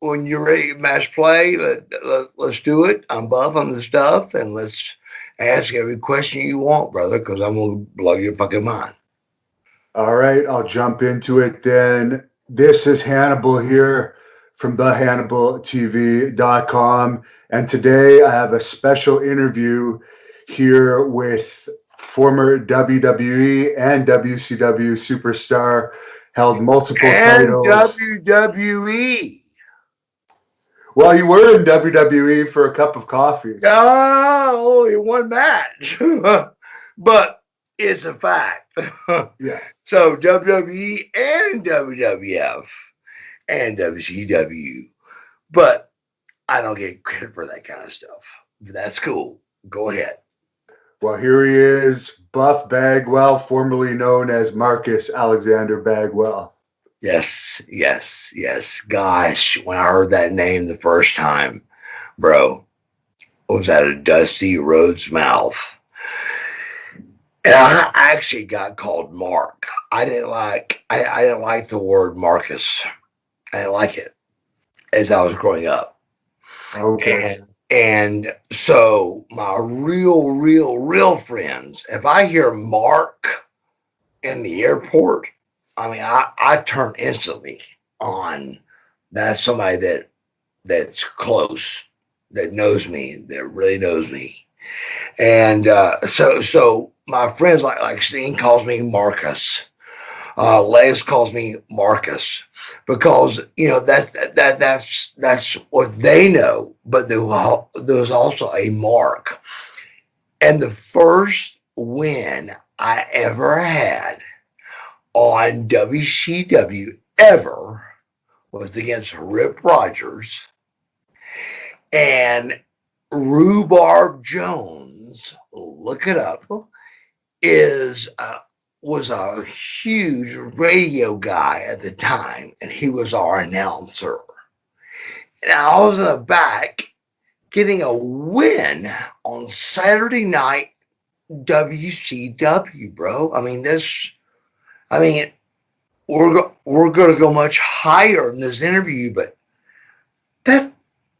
when you're ready to match play, let's do it. I'm Buff on the stuff, and let's ask every question you want, brother, because I'm gonna blow your fucking mind. All right, I'll jump into it then. This is Hannibal here from thehannibaltv.com. And today I have a special interview here with former WWE and WCW superstar, held multiple And titles. WWE. Well, you were in WWE for a cup of coffee. Only one match, but it's a fact. Yeah. So WWE and WWF and WCW, but I don't get credit for that kind of stuff. That's cool. Go ahead. Well, here he is, Buff Bagwell, formerly known as Marcus Alexander Bagwell. Yes, yes, yes. Gosh, when I heard that name the first time, bro, it was out of Dusty Rhodes' mouth. And I actually got called Mark. I didn't like the word Marcus. I didn't like it as I was growing up. Okay. And so my real friends, if I hear Mark in the airport, I mean I turn instantly on. That's somebody that's close, that knows me, that really knows me. And so my friends like Steen calls me Marcus. Les calls me Marcus because that's what they know. But there was also a Mark, and the first win I ever had on WCW ever was against Rip Rogers and Rhubarb Jones. Look it up. Is was a huge radio guy at the time, and he was our announcer. And I was in the back getting a win on Saturday night WCW, bro. I mean, we're going to go much higher in this interview, but that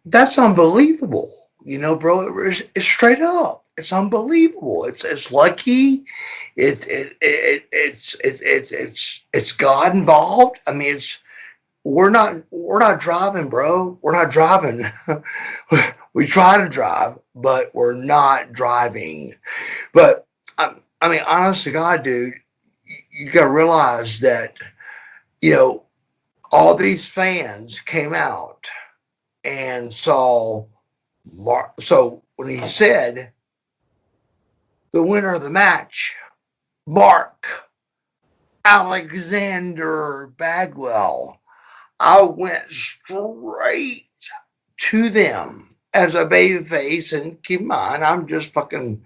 that's unbelievable. Bro, it's straight up. It's unbelievable. It's lucky. It's God involved. I mean, we're not driving, bro. We're not driving. We try to drive, but we're not driving. But I mean, honest to God, dude, you got to realize that you know all these fans came out and saw Mark. So when he said the winner of the match, Mark Alexander Bagwell, I went straight to them as a baby face. And keep in mind, I'm just fucking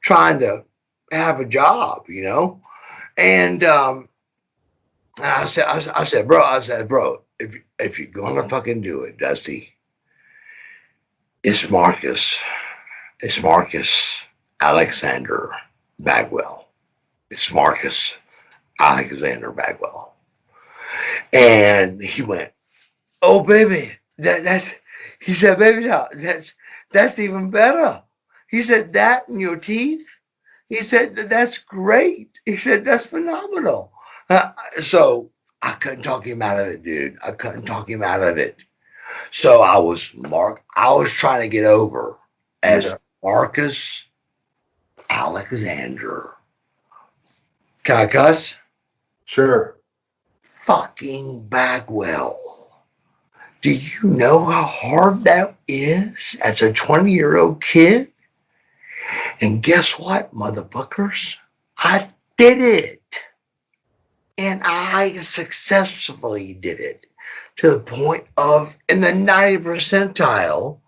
trying to have a job. And I said, bro, if you're gonna fucking do it, Dusty, it's Marcus. It's Marcus Alexander Bagwell. It's Marcus Alexander Bagwell. And he went, "Oh baby, that." He said, "Baby, that's even better." He said, "That in your teeth." He said, "That's great." He said, "That's phenomenal." So I couldn't talk him out of it, dude. I couldn't talk him out of it. So I was trying to get over as Yeah. Marcus Alexander. Can I cuss? Sure. Fucking Bagwell. Do you know how hard that is as a 20-year-old kid? And guess what, motherfuckers? I did it. And I successfully did it to the point of, in the 90th percentile,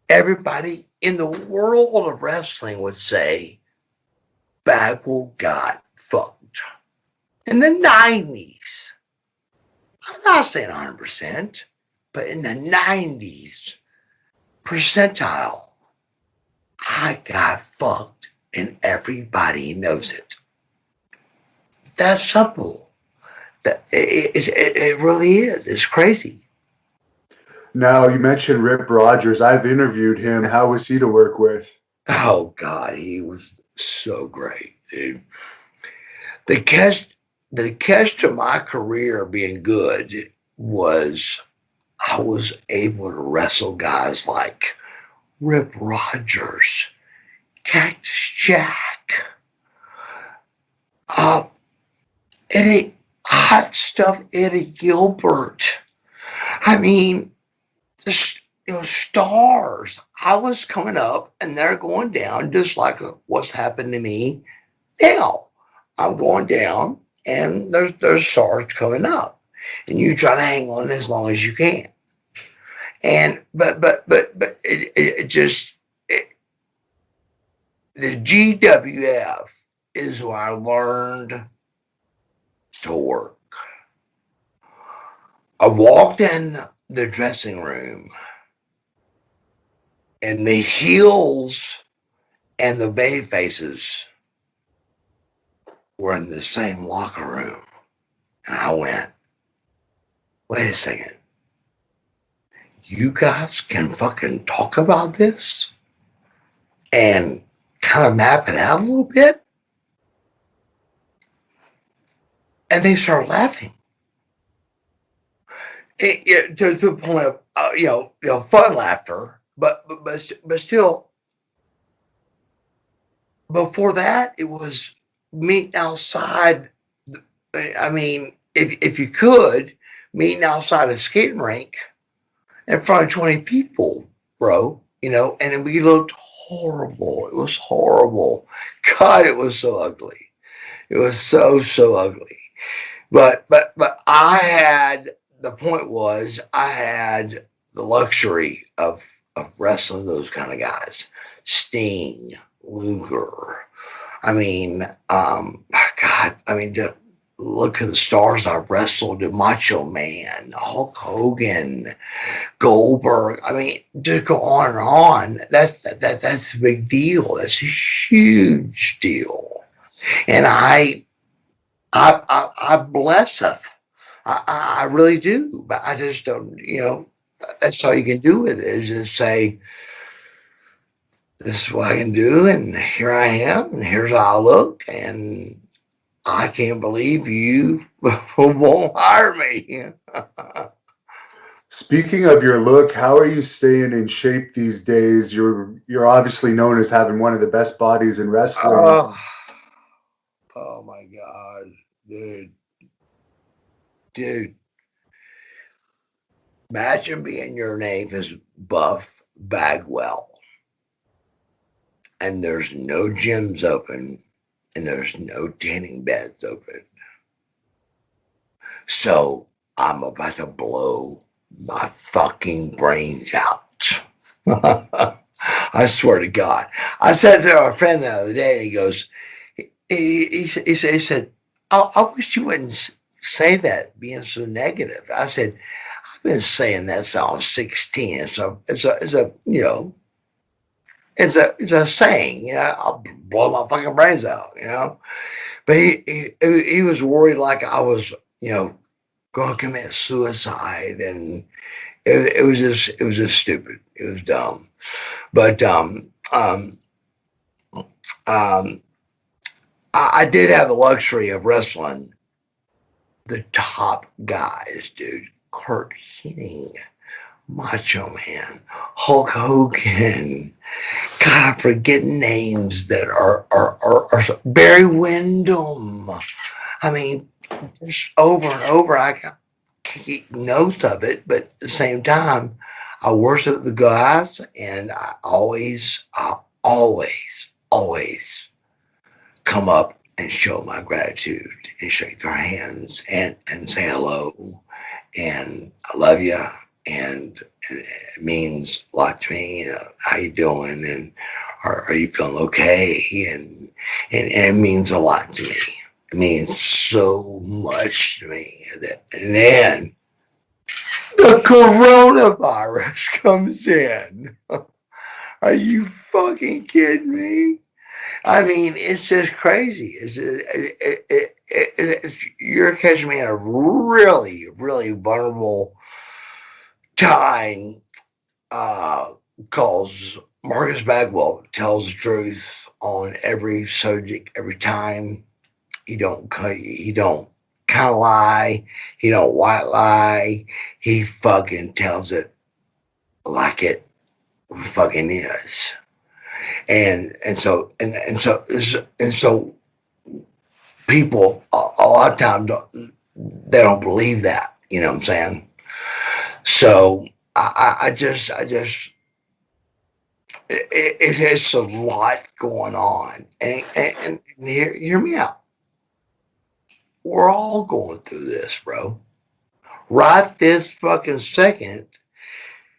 everybody in the world of wrestling would say, Bagwell got fucked. In the 90s. I'm not saying 100%, but in the 90s percentile, I got fucked and everybody knows it. That's simple. It really is. It's crazy. Now, you mentioned Rip Rogers. I've interviewed him. How was he to work with? Oh God, he was so great, dude. The catch, the catch to my career being good was I was able to wrestle guys like Rip Rogers, Cactus Jack, uh, Eddie, hot stuff, Eddie Gilbert. I mean, just stars. I was coming up and they're going down just like what's happened to me now. I'm going down and there's stars coming up. And you try to hang on as long as you can. And but it just the GWF is where I learned to work. I walked in the dressing room and the heels and the baby faces were in the same locker room. And I went, wait a second. You guys can fucking talk about this and kind of map it out a little bit? And they start laughing. To the point of, fun laughter, but still, before that, it was meeting outside. I mean, if you could, meeting outside a skating rink in front of 20 people, bro, and we looked horrible. It was horrible. God, it was so ugly. It was so ugly. But the point was I had the luxury of wrestling those kind of guys. Sting, Luger. I mean, God, I mean, look at the stars I wrestled: Macho Man, Hulk Hogan, Goldberg. I mean, just go on and on. That's a big deal. That's a huge deal. And I blesseth. I really do, but I just don't. That's all you can do with it is just say, "This is what I can do, and here I am, and here's how I look, and I can't believe you won't hire me." Speaking of your look, how are you staying in shape these days? You're obviously known as having one of the best bodies in wrestling. Oh, oh my God, dude, dude! Imagine being your name is Buff Bagwell, and there's no gyms open, and there's no tanning beds open. So I'm about to blow my fucking brains out. I swear to God. I said to our friend the other day, and he goes, he said, I wish you wouldn't say that, being so negative. I said, I've been saying that since I was 16. It's a saying, I'll blow my fucking brains out. But he was worried like I was, going to commit suicide, and it was just stupid. It was dumb. But um, I did have the luxury of wrestling the top guys, dude. Kurt Hennig, Macho Man, Hulk Hogan. God, I'm forgetting names that are Barry Windham. I mean, just over and over, I can keep notes of it, but at the same time, I worship the guys, and I always come up and show my gratitude and shake their hands and say hello and I love you, and it means a lot to me. How you doing, and are you feeling okay? And it means a lot to me. It means so much to me. And then the coronavirus comes in. Are you fucking kidding me? I mean, it's just crazy. You're catching me in a really, really vulnerable time, because Marcus Bagwell tells the truth on every subject, every time. He don't kind of lie. He don't white lie. He fucking tells it like it fucking is. And so people a lot of times they don't believe that. You know what I'm saying? So it has a lot going on, and hear me out. We're all going through this, bro. Right this fucking second,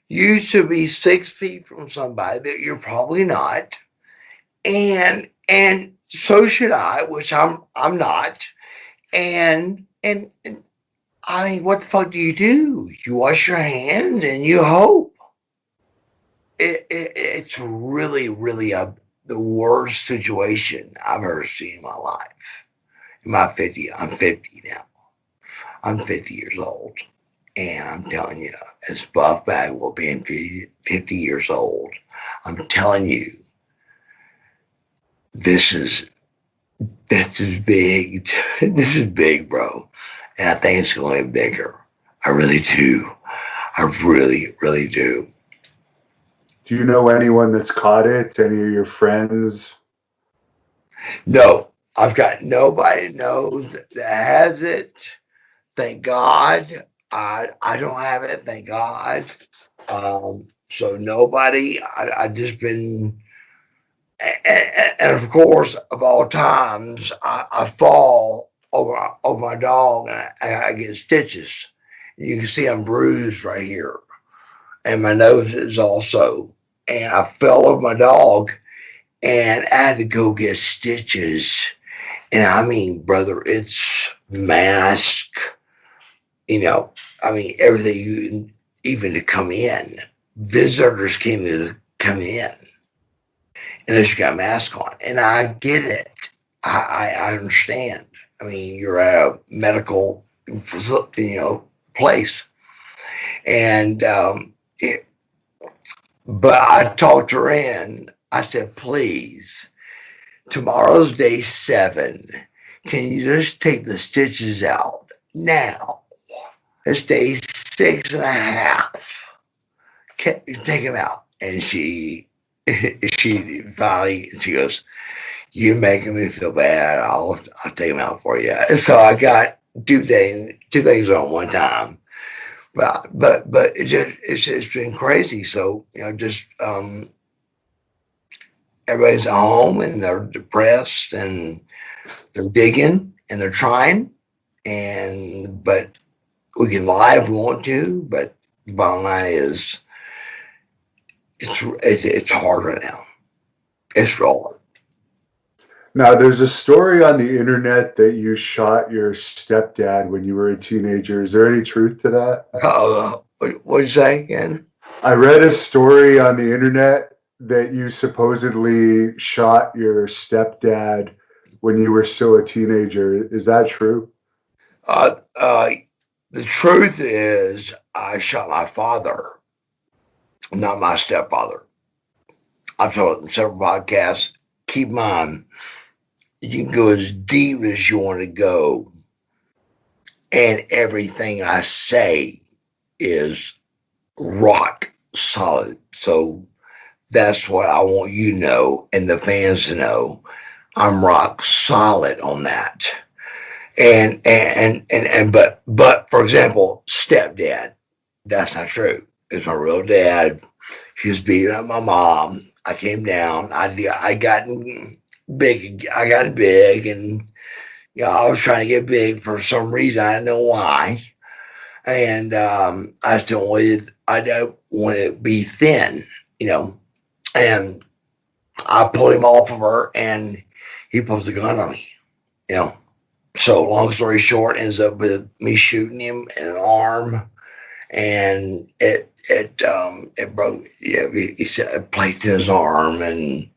you should be 6 feet from somebody that you're probably not, and so should I, which I'm not. And I mean, what the fuck do? You wash your hands and you hope. It's really, really the worst situation I've ever seen in my life. I'm 50 now. I'm 50 years old. And I'm telling you, as Buff Bagwell being 50 years old, I'm telling you, this is big. This is big, bro. And I think it's going to be bigger. I really do. I really, really do. Do you know anyone that's caught it? Any of your friends? No, I've got nobody knows that has it. Thank God. I don't have it. Thank God. So nobody. I just been, and of course, of all times, I fall over my dog and I get stitches. You can see I'm bruised right here, and my nose is also. And I fell over my dog, and I had to go get stitches. And I mean, brother, it's mask. I mean, everything even to come in. Visitors come in, unless you got a mask on. And I get it. I understand. I mean, you're at a medical, place, and but I talked her in. I said, please, tomorrow's day 7. Can you just take the stitches out now? It's day 6.5. Take them out. And she goes, you're making me feel bad. I'll take them out for you. And so I got two things on one time. But it's been crazy. So just everybody's at home and they're depressed and they're digging and they're trying, but we can lie if we want to. But the bottom line is, it's hard right now. It's real hard. Now, there's a story on the internet that you shot your stepdad when you were a teenager. Is there any truth to that? What'd you say again? I read a story on the internet that you supposedly shot your stepdad when you were still a teenager. Is that true? The truth is, I shot my father, not my stepfather. I've told it in several podcasts. Keep in mind, you can go as deep as you want to go, and everything I say is rock solid. So that's what I want you to know, and the fans to know. I'm rock solid on that. But for example, stepdad, that's not true. It's my real dad. He was beating up my mom. I came down. I gotten big. And I was trying to get big for some reason. I didn't know why. And I still wanted. I don't want to be thin, And I pulled him off of her, and he pulls a gun on me. So long story short, ends up with me shooting him in an arm, and it broke. He said it placed in his arm, and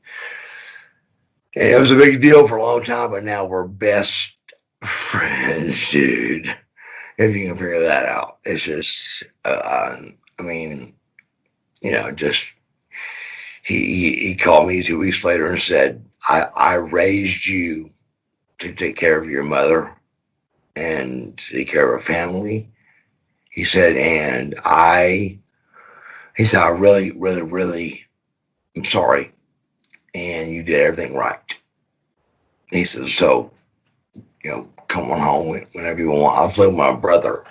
it was a big deal for a long time. But now we're best friends, dude. If you can figure that out, it's just I mean, just he called me 2 weeks later and said, I raised you to take care of your mother and take care of her family. He said, and he said, I really, really, really am sorry. And you did everything right. He said, so, come on home whenever you want. I was living with my brother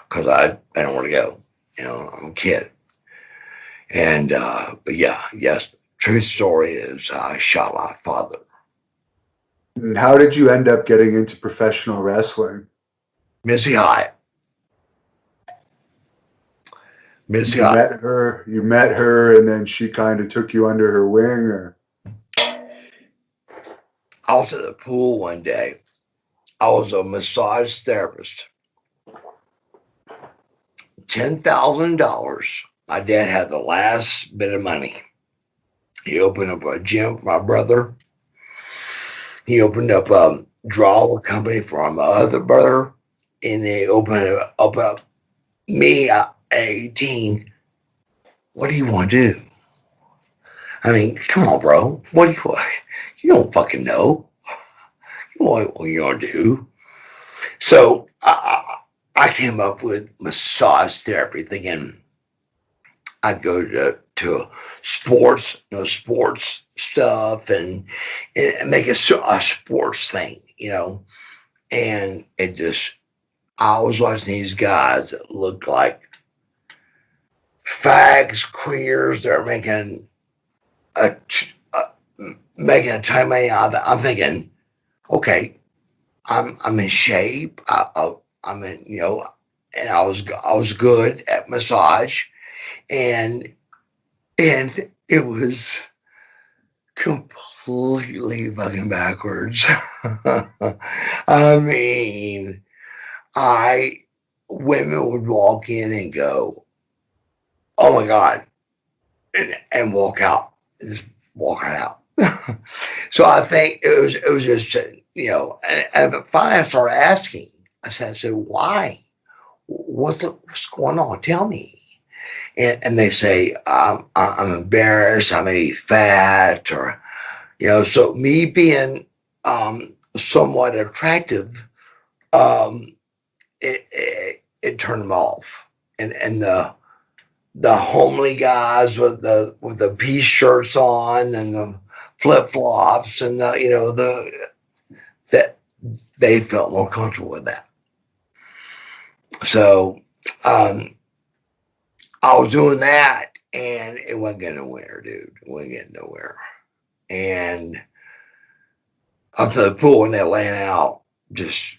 because I didn't want to go. I'm a kid. And, but yeah, yes, true story is I shot my father. And how did you end up getting into professional wrestling? Missy Hyatt. Missy You Hyatt. met her, and then she kind of took you under her wing, or I was at the pool one day. I was a massage therapist. $10,000. My dad had the last bit of money. He opened up a gym for my brother. He opened up a draw company for my other brother. And they opened up me at 18. What do you want to do? I mean, come on, bro. What do you want? You don't fucking know. You know what you're going to do. So I came up with massage therapy thinking I'd go to sports, sports stuff and make a sports thing, and it just, I was watching these guys that looked like fags, queers. They're a, making a ton of money out of that. I'm thinking, okay, I'm in shape. I'm in, and I was good at massage, and it was completely fucking backwards. I mean, women would walk in and go, "Oh my god," and walk out, just walk out. So I think it was just, and finally I started asking. I said, why? What's going on? Tell me. And they say, I'm embarrassed, I may be fat, or, so me being somewhat attractive, it turned them off. And the homely guys with the piece shirts on and the flip flops and that they felt more comfortable with that. So I was doing that, and it wasn't getting nowhere, dude. It wasn't getting nowhere. And up to the pool, and they're laying out, just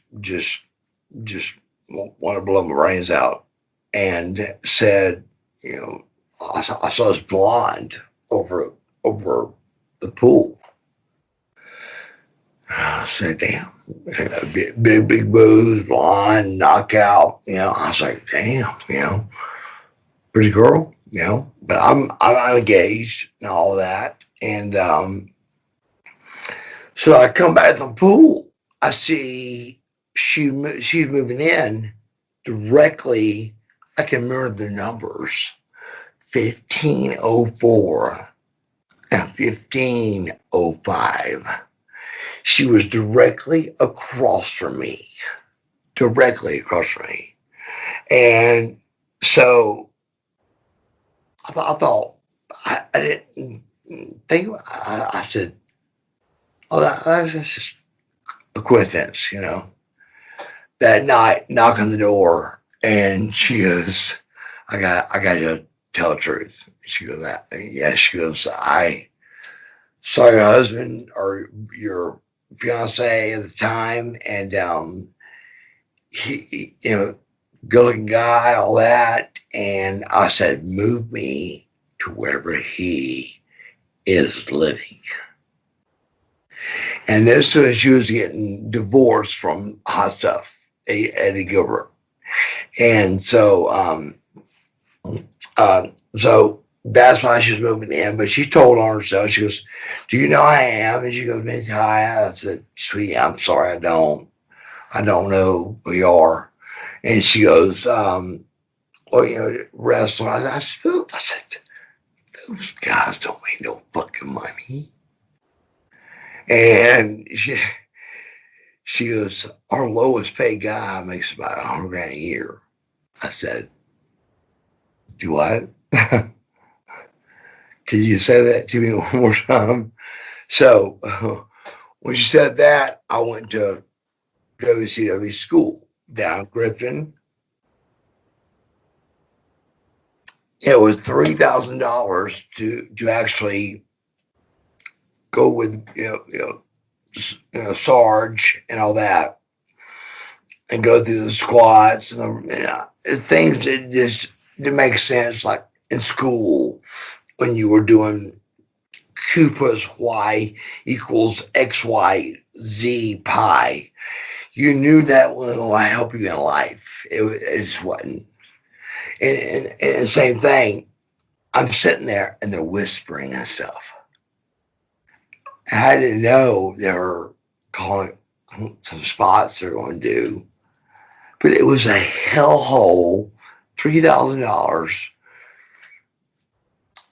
want to blow my brains out, and said, I saw this blonde over the pool. I said, damn, big boobs, blonde, knockout. I was like, damn, pretty girl, but I'm engaged and all that. And so I come back to the pool. I see she's moving in directly. I can remember the numbers: 1504 and 1505. She was directly across from me. And so I thought I didn't think. I said, "Oh, that's just a coincidence," That night, knock on the door, and she goes, "I got to tell the truth." She goes, "Yeah." She goes, "I saw your husband or your fiance at the time, and he, good-looking guy, all that." And I said, "Move me to wherever he is living." And this was, she was getting divorced from Hot Stuff, Eddie Gilbert. And so, so that's why she was moving in. But she told on herself, she goes, "Do you know who I am?" And she goes, "Miss Hyatt." I said, "Sweetie, I'm sorry, I don't know who you are." And she goes, or, wrestling. I said, those guys don't make no fucking money. And she goes, our lowest paid guy makes about $100,000 a year. I said, do what? Can you say that to me one more time? So when she said that, I went to WCW school down Griffin. It was $3,000 to actually go with Sarge and all that, and go through the squats and things that just didn't make sense, like in school when you were doing Q plus Y equals XYZ pi. You knew that wasn't going to help you in life. It just wasn't. And the same thing, I'm sitting there and they're whispering and stuff. I didn't know they were calling some spots they're going to do, but it was a hellhole, $3,000.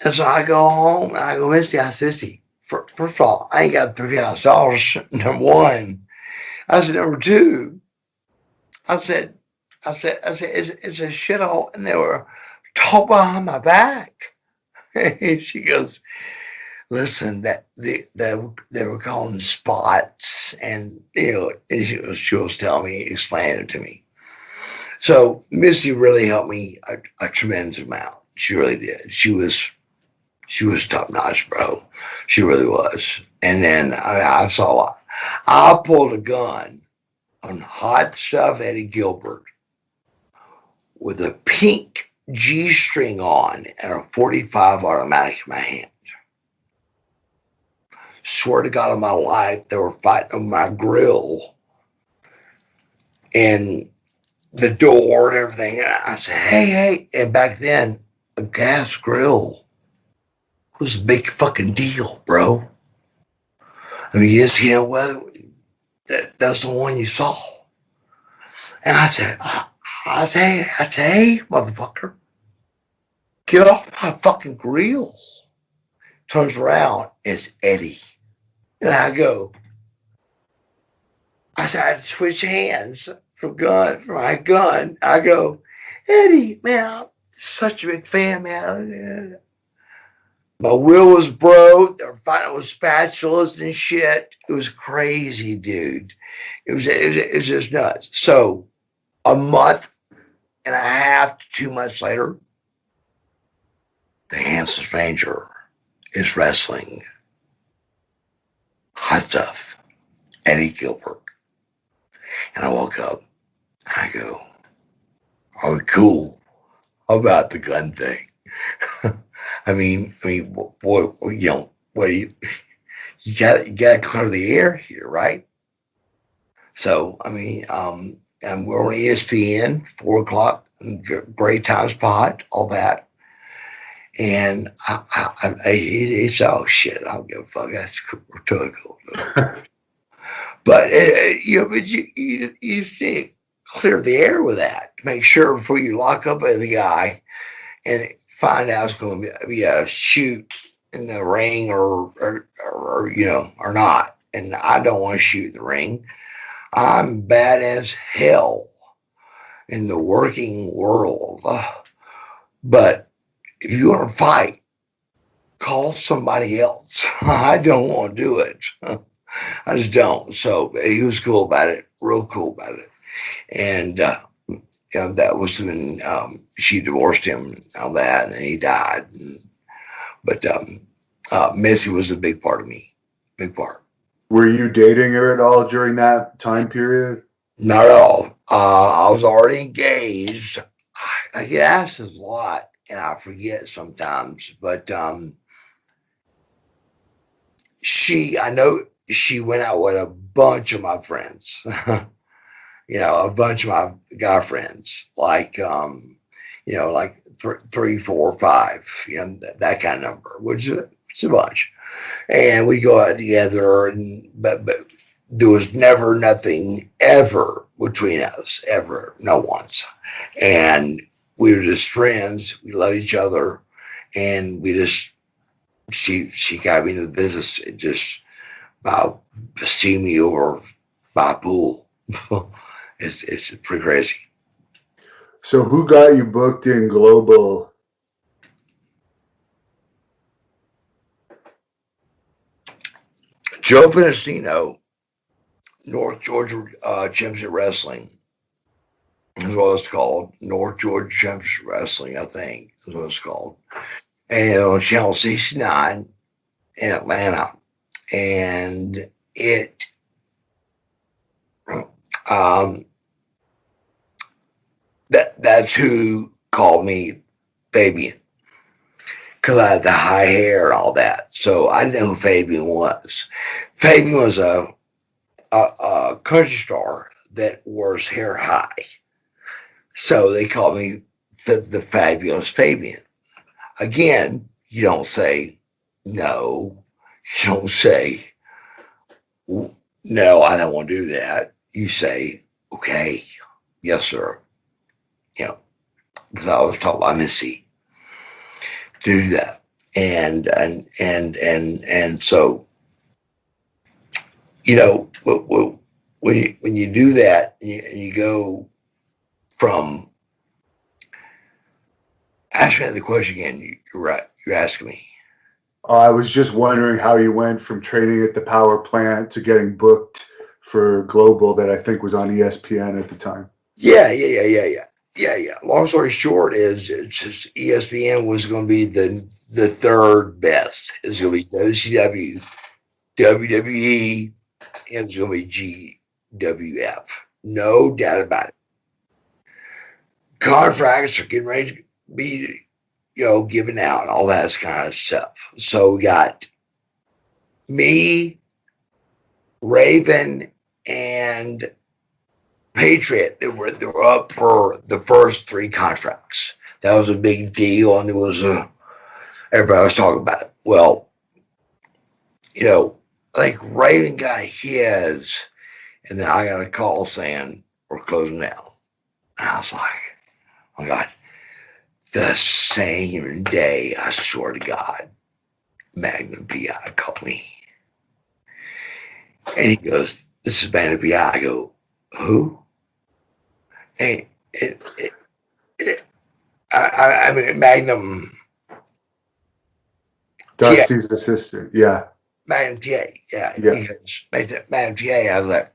And so I go home and I go, Misty, I said, Misty, first of all, I ain't got $3,000. Number one. I said, number two, I said, it's a shithole, and they were talking behind my back. She goes, listen, that they were calling spots, and and she was telling me, explaining it to me. So Missy really helped me a tremendous amount. She really did. She was top notch, bro. She really was. And then I saw, I pulled a gun on hot stuff Eddie Gilbert with a pink G string on and a 45 automatic in my hand. Swear to God on my life, they were fighting on my grill and the door and everything. And I said, hey. And back then, a gas grill was a big fucking deal, bro. I mean, yes, well, that's the one you saw. And I said, hey, motherfucker, get off my fucking grill. Turns around, it's Eddie. And I go, I said, I had to switch hands from my gun. I go, Eddie, man, I'm such a big fan, man. My wheel was broke. They were fighting with spatulas and shit. It was crazy, dude. It was just nuts. So a month and a half to 2 months later, the handsome stranger is wrestling hot stuff, Eddie Gilbert. And I woke up and I go, are we cool? How about the gun thing? I mean, boy, what you got to clear the air here, right? So, I mean, and we're on ESPN, 4:00, great time spot, all that. And it's, oh shit, I don't give a fuck. That's cool, totally cool. But you see, clear the air with that to make sure before you lock up with the guy and find out it's going to be a shoot in the ring or not. And I don't want to shoot in the ring. I'm bad as hell in the working world. But if you want to fight, call somebody else. I don't want to do it. I just don't. So he was cool about it, real cool about it. And that was when she divorced him and all that, and then he died. But Missy was a big part of me, big part. Were you dating her at all during that time period? Not at all. I was already engaged. I get asked this a lot, and I forget sometimes. But I know she went out with a bunch of my friends. A bunch of my guy friends, like like 3, 4, 5, that kind of number, which is a bunch. And we go out together, but there was never nothing ever between us, ever, no once. And we were just friends. We loved each other, and we just she got me into the business. It just about seeing me over by a pool. It's pretty crazy. So who got you booked in global? Joe Penasino, North Georgia Championship Wrestling is what it's called. North Georgia Championship Wrestling, I think, is what it's called. And on Channel 69 in Atlanta. And it, that's who called me Fabian. Because I had the high hair and all that. So I didn't know who Fabian was. Fabian was a country star that wore his hair high. So they called me the fabulous Fabian. Again, you don't say no. You don't say, no, I don't want to do that. You say, okay, yes, sir. You know, because I was taught by Missy to do that. And so, you know, when you do that, and you go from, ask me the question again. You're right. You're asking me. I was just wondering how you went from training at the power plant to getting booked for global that I think was on ESPN at the time. Yeah. Long story short is it's just ESPN was going to be the third best. It's going to be WCW, WWE, and it's going to be GWF. No doubt about it. Contracts are getting ready to be, given out and all that kind of stuff. So we got me, Raven, and Patriot. They were up for the first three contracts. That was a big deal, and everybody was talking about it. Well, I think Raven got his, and then I got a call saying we're closing down. And I was like, oh my God. The same day, I swear to God, Magnum PI called me. And he goes, this is Magnum PI. I go, who? And I mean, Magnum Dusty's assistant. Yeah. Magnum TA. Yeah. Yeah. He goes, Magnum TA. I was like,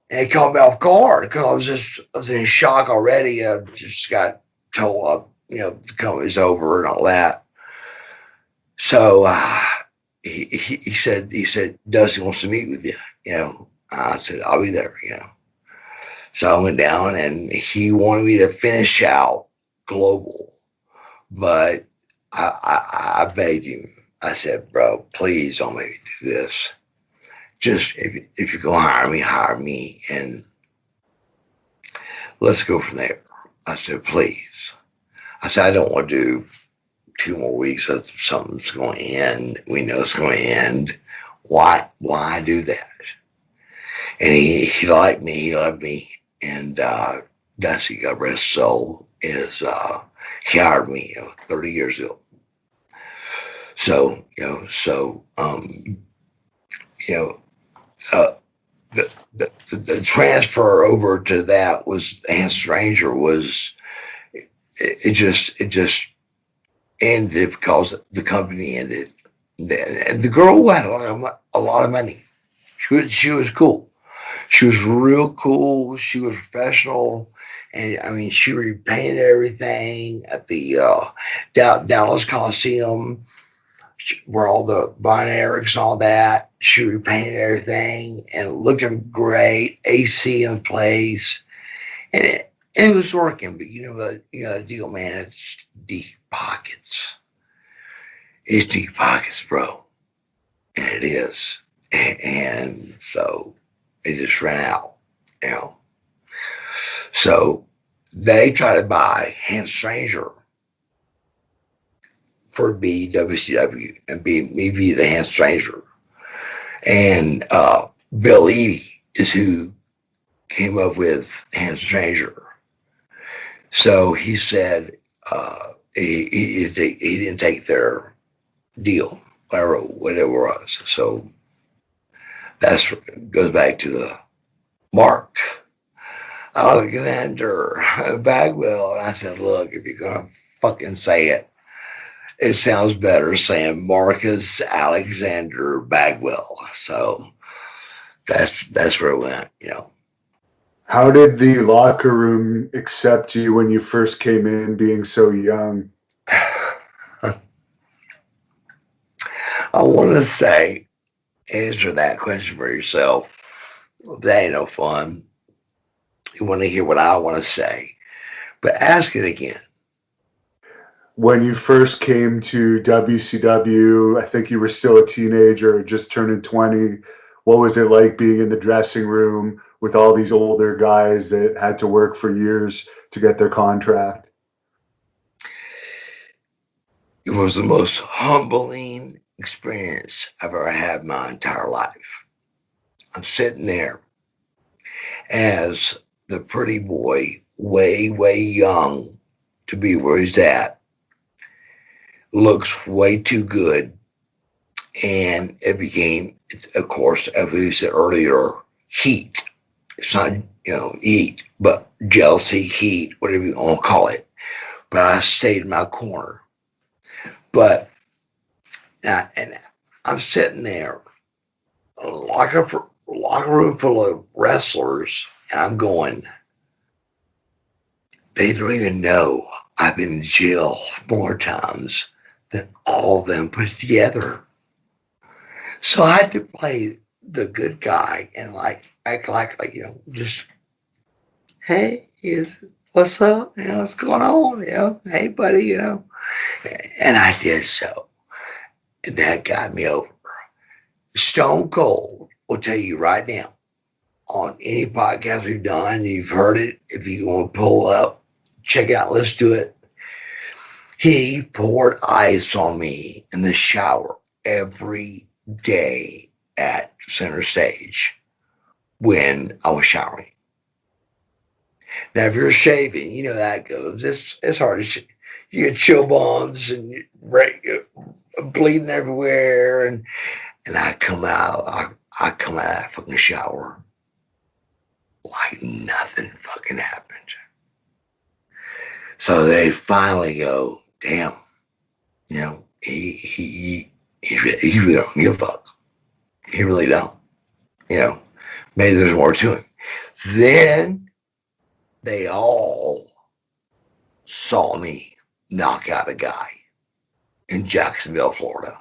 and he called me off guard because I was in shock already. I just got told, the company's over and all that. So he said, Dusty wants to meet with you. I said, I'll be there, So I went down and he wanted me to finish out global, but I begged him. I said, bro, please don't make me do this. Just if you're going to hire me, and let's go from there. I said, please. I said, I don't want to do 2 more weeks. Something's going to end. We know it's going to end. Why do that? And he liked me. He loved me. And Dusty, God rest his soul, he hired me 30 years ago. So, the transfer over to that was Hand Stranger was, it just ended because the company ended. And the girl had a lot of money. She was cool. She was real cool. She was professional. And I mean, she repainted everything at the Dallas Coliseum, where all the Von Erichs and all that. She repainted everything and it looked great. AC in place. And it was working, but the deal, man, it's deep pockets. It's deep pockets, bro. And it is. And so it just ran out, So they tried to buy Hand Stranger for WCW and me be the Hand Stranger. And Bill Eadie is who came up with Hand Stranger. So he said he didn't take their deal, whatever it was. So that's goes back to the Mark Alexander Bagwell. And I said, look, if you're gonna fucking say it, it sounds better saying Marcus Alexander Bagwell. So that's where it went, you know. How did the locker room accept you when you first came in, being so young? I want to say, answer that question for yourself. That ain't no fun. You want to hear what I want to say, but ask it again. When you first came to WCW, I think you were still a teenager, just turning 20. What was it like being in the dressing room with all these older guys that had to work for years to get their contract? It was the most humbling experience I've ever had in my entire life. I'm sitting there as the pretty boy, way young to be where he's at, looks way too good. And it became, of course, as we said earlier, heat. It's not, heat, but jealousy, heat, whatever you want to call it. But I stayed in my corner. But, and I'm sitting there, a locker room full of wrestlers, and I'm going, they don't even know I've been in jail more times than all of them put together. So I had to play the good guy and act like just, hey, what's up? What's going on? Hey, buddy, And I did so. And that got me over. Stone Cold will tell you right now on any podcast we've done, you've heard it. If you want to pull up, check out, let's do it. He poured ice on me in the shower every day at center stage when I was showering. Now, if you're shaving, you know that goes. It's hard to you get chill bumps and you're bleeding everywhere, and I come out. I come out of that fucking shower like nothing fucking happened. So they finally go, damn, he really don't give a fuck. He really don't. Maybe there's more to him. Then they all saw me knock out a guy in Jacksonville, Florida.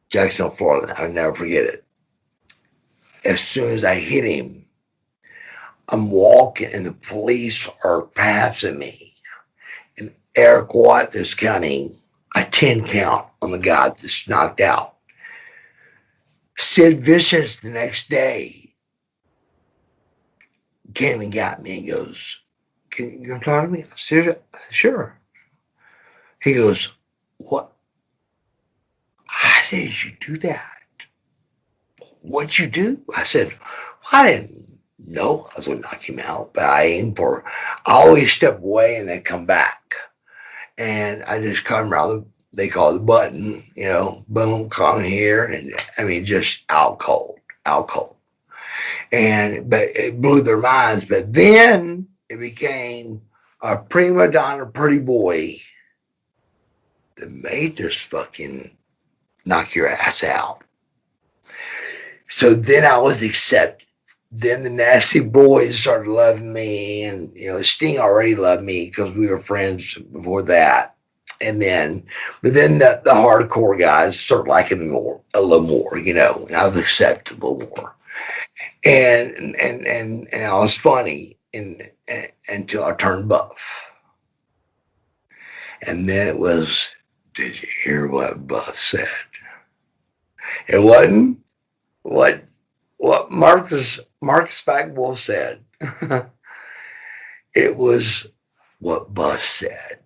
Jacksonville, Florida. I'll never forget it. As soon as I hit him, I'm walking and the police are passing me. And Eric Watt is counting a 10 count on the guy that's knocked out. Sid Vicious the next day came and got me and goes, can you talk to me? I said, sure. He goes, what? How did you do that? What'd you do? I said, well, I didn't know I was going to knock him out, but I always step away and then come back. And I just come around, they call it the button, boom, come here. And I mean, just out cold. But it blew their minds. But then it became a prima donna pretty boy that made this fucking knock your ass out. So then I was accepted. Then the Nasty Boys started loving me, and Sting already loved me because we were friends before that. But then the hardcore guys started liking me a little more, and I was accepted a little more. And I was funny until I turned buff. And then it was, did you hear what Buff said? It wasn't what Marcus Bagwell said. It was what Buff said.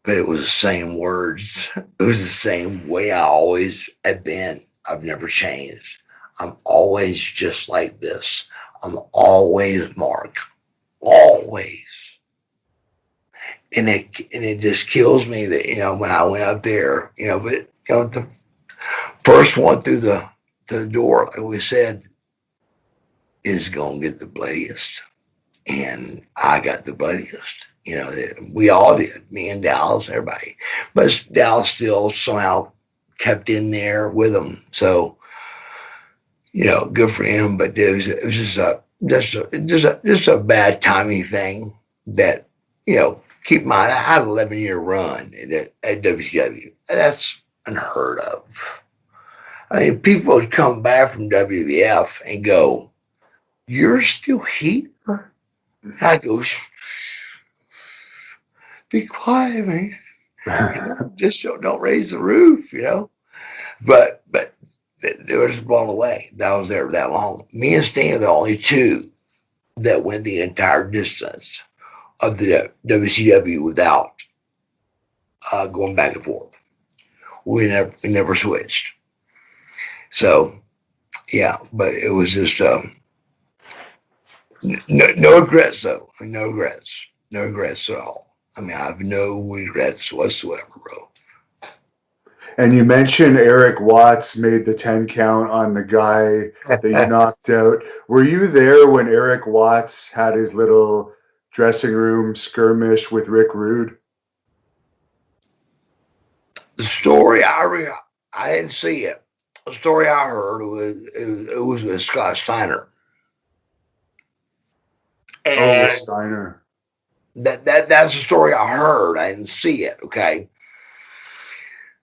But it was the same words. It was the same way I always have been. I've never changed. I'm always just like this. I'm always Mark. always. And it just kills me that, when I went up there, but the first one through the door, like we said, is gonna get the bloodiest. And I got the bloodiest. We all did, me and Dallas, everybody. But Dallas still somehow kept in there with them. So, good for him. But it was just a bad timing thing that, keep in mind, I had an 11-year run at WCW. That's unheard of. I mean, people would come back from WWF and go, "You're still here?" I go, "Be quiet, man. Just don't raise the roof, But they were just blown away. That was there that long. Me and Sting are the only two that went the entire distance of the WCW without going back and forth. We never switched. So yeah, but it was just no regrets though. No regrets at all. I mean, I have no regrets whatsoever, bro. And you mentioned Eric Watts made the 10 count on the guy that you knocked out. Were you there when Eric Watts had his little dressing room skirmish with Rick Rude? The story I didn't see it. The story I heard was with Scott Steiner. Oh, And Steiner. that's the story I heard. I didn't see it, okay?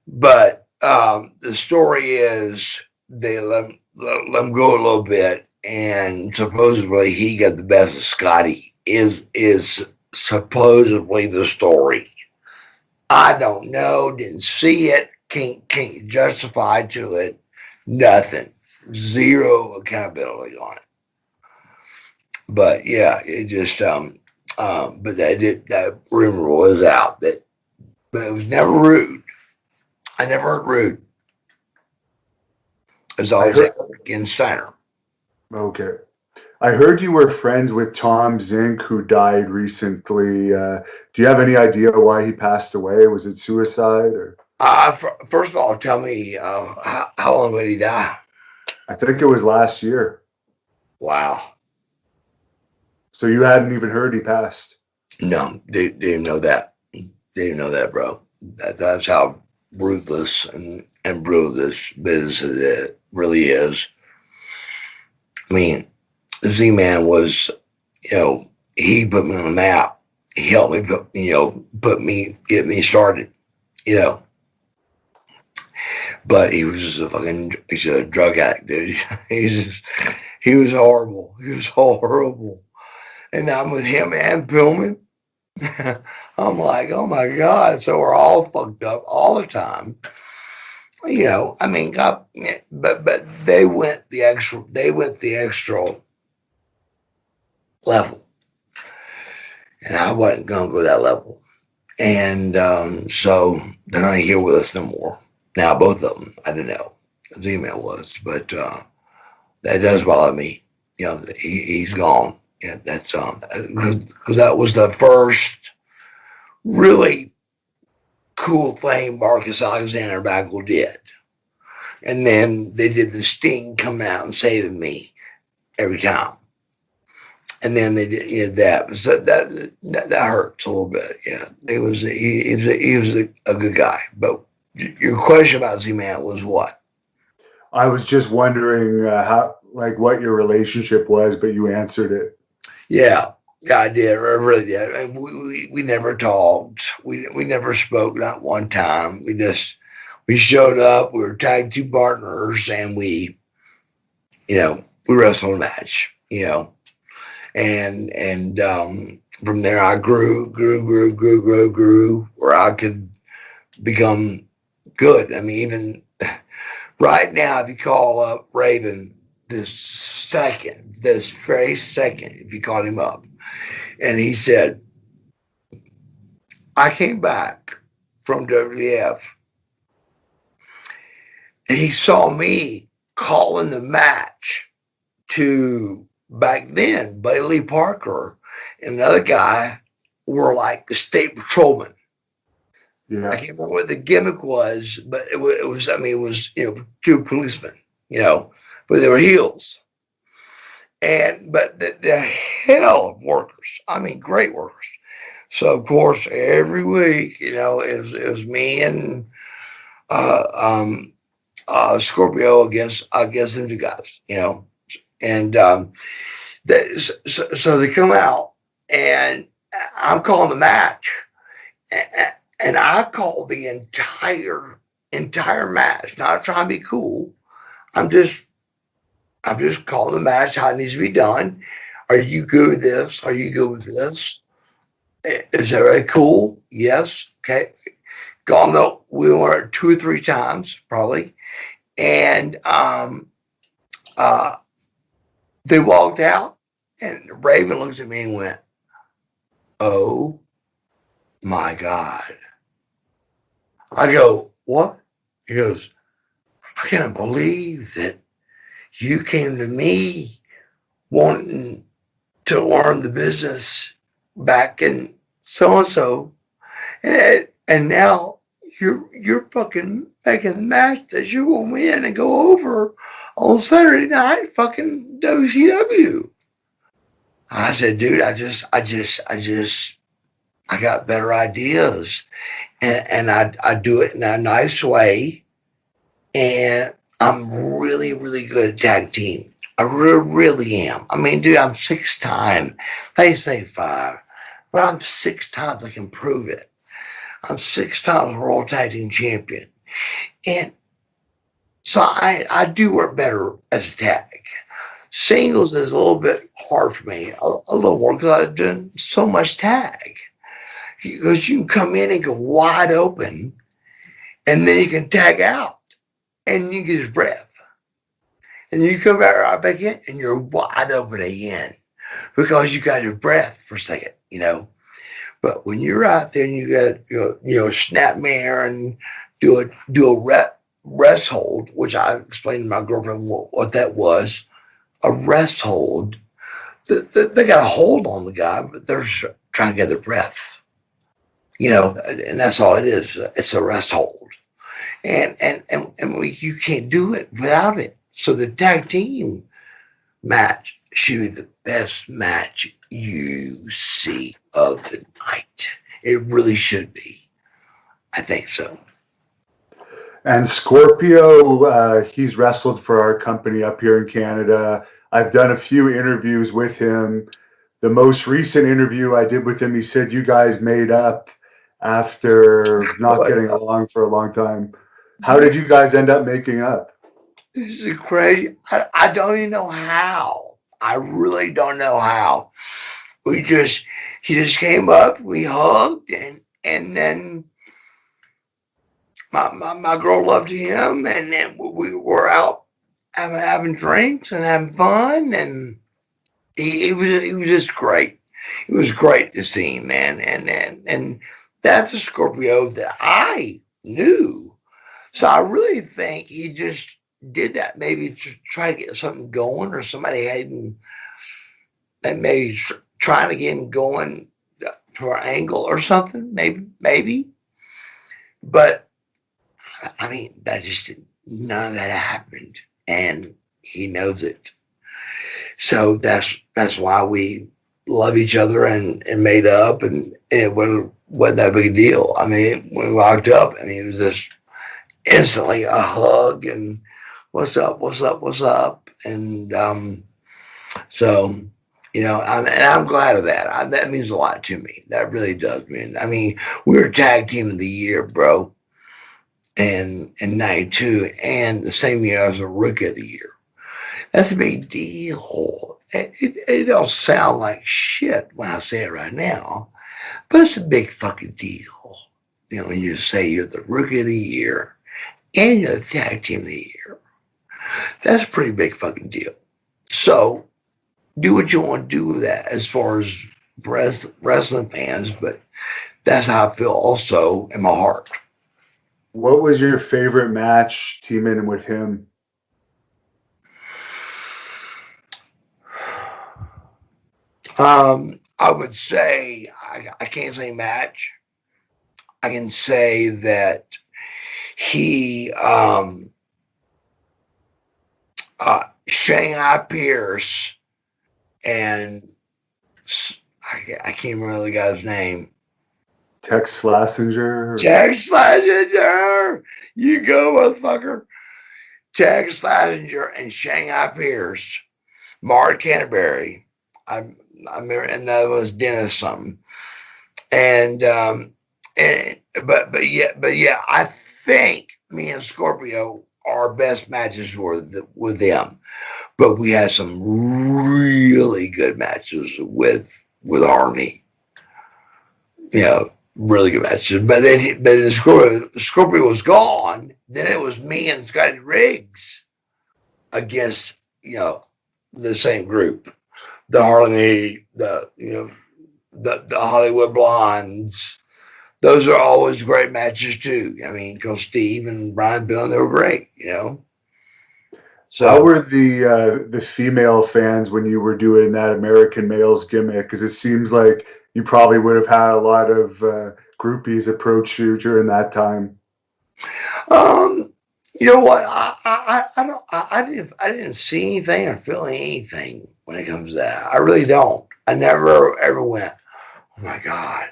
But the story is they let him go a little bit, and supposedly he got the best of Scotty. Is supposedly the story. I don't know. Didn't see it. Can't justify to it. Nothing. Zero accountability on it. But yeah, it just but that rumor was out but it was never Rude. I never heard Rude. It was always Eric and Steiner. Okay. I heard you were friends with Tom Zink, who died recently. Do you have any idea why he passed away? Was it suicide or? First of all, tell me how long did he die? I think it was last year. Wow. So you hadn't even heard he passed? No, they didn't know that. They didn't know that, bro. That's how ruthless and brutal this business it really is. I mean, Z-Man was, he put me on the map. He helped me get me started, But he was just he's a drug addict, dude. He was horrible. He was horrible. And I'm with him and Pillman. I'm like, oh my God. So we're all fucked up all the time. I mean, but they went the extra level. And I wasn't gonna go that level. And so they're not here with us no more. Now both of them, I don't know. Z-Man was, but that does bother me. He's gone. Yeah, that's because that was the first really cool thing Marcus Alexander Bagwell did. And then they did the Sting coming out and saving me every time. And then they did that. So that hurts a little bit. Yeah, he was a good guy. But your question about Z-Man was what? I was just wondering what your relationship was, but you answered it. Yeah, I did. I really did. I mean, we never talked. We never spoke, not one time. We showed up. We were tag team partners, and we wrestled a match. And from there I grew, where I could become good. I mean, even right now, if you call up Raven this very second, if you called him up, and he said, I came back from WWF, and he saw me calling the match to back then, Bailey Parker and another guy were like the state patrolmen. I Yeah. can't remember what the gimmick was, but it was, I mean, it was, two policemen, but they were heels. But the hell of workers. I mean, great workers. So, of course, every week, it was me and uh, um, Scorpio against them two guys, and so they come out, and I'm calling the match, and I call the entire match. Not trying to be cool. I'm just I'm just calling the match how it needs to be done. Are you good with this? Are you good with this? Is that right? Cool? Yes. Okay. Gone though. We were 2 or 3 times probably, and uh, they walked out, and Raven looks at me and went, "Oh my God." I go, "What?" He goes, "I can't believe that you came to me wanting to learn the business back in so and so, and now you're fucking making the match that you're gonna win and go over on Saturday night, fucking WCW." I said, "Dude, I got better ideas, and I do it in a nice way, and I'm really, really good at tag team. I really am. I mean, dude, I'm 6 time. They say 5, but I'm 6 times. I can prove it. I'm 6 times world tag team champion, and so I do work better as a tag. Singles is a little bit hard for me, a little more because I've done so much tag. Because you can come in and go wide open, and then you can tag out, and you get his breath. And you come back right back in, and you're wide open again because you got your breath for a second. But when you're out there and you got snap mare and do a rest hold, which I explained to my girlfriend what that was, a rest hold. They got a hold on the guy, but they're trying to get their breath. And that's all it is. It's a rest hold, and you can't do it without it. So the tag team match should be the best match you see of the night. It really should be. I think so. And Scorpio, he's wrestled for our company up here in Canada. I've done a few interviews with him. The most recent interview I did with him, he said you guys made up after not But getting along for a long time. How did you guys end up making up? this is crazy. I don't even know how. I really don't know how. We just He just came up, we hugged, and then my girl loved him, and then we were out having drinks and having fun, and he was just great. It was great to see him, man, and that's a Scorpio that I knew. So I really think he just did that maybe to try to get something going, or somebody had him, and maybe trying to get him going for an angle or something, maybe. But I mean, none of that happened, and he knows it. So that's why we love each other and made up, and it wasn't that big a deal. I mean, when we walked up, I mean, it was just instantly a hug and what's up, what's up, what's up, and so and I'm glad of that. That means a lot to me. That really does mean. I mean, we were tag team of the year, bro, and in '92, and the same year I was a rookie of the year. That's a big deal. It don't sound like shit when I say it right now, but it's a big fucking deal. When you say you're the rookie of the year and you're the tag team of the year, that's a pretty big fucking deal. So do what you want to do with that as far as wrestling fans, but that's how I feel also in my heart. What was your favorite match teaming with him? I would say I can't say match. I can say that he Shanghai Pierce and I can't remember the guy's name. Tex Slazenger. Tex Slazenger, you go, motherfucker. Tex Slazenger and Shanghai Pierce, Mark Canterbury. I remember, and that was Dennis something. And but yeah, I think me and Scorpio, our best matches were with them, but we had some really good matches with Army. You know, really good matches. But then Scorpio was gone. Then it was me and Scotty Riggs against the same group, the Harlem, the Hollywood Blondes. Those are always great matches too. I mean, because Steve and Brian Bill, they were great, So how were the female fans when you were doing that American Males gimmick? Because it seems like you probably would have had a lot of groupies approach you during that time. you know what? I didn't see anything or feel anything when it comes to that. I really don't. I never ever went, oh my God.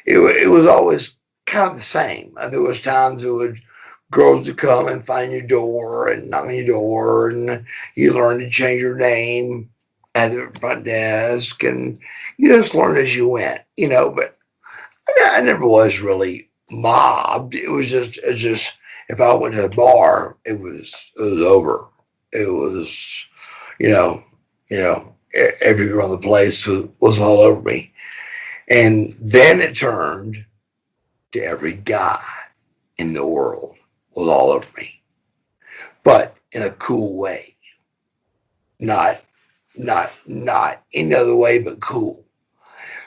It was always kind of the same. There was times girls would come and find your door and knock on your door, and you learn to change your name at the front desk, and you just learn as you went, But I never was really mobbed. It's just if I went to the bar, it was over. It was, you know, every girl in the place was all over me. And then it turned to every guy in the world was all over me, but in a cool way, not any other way, but cool.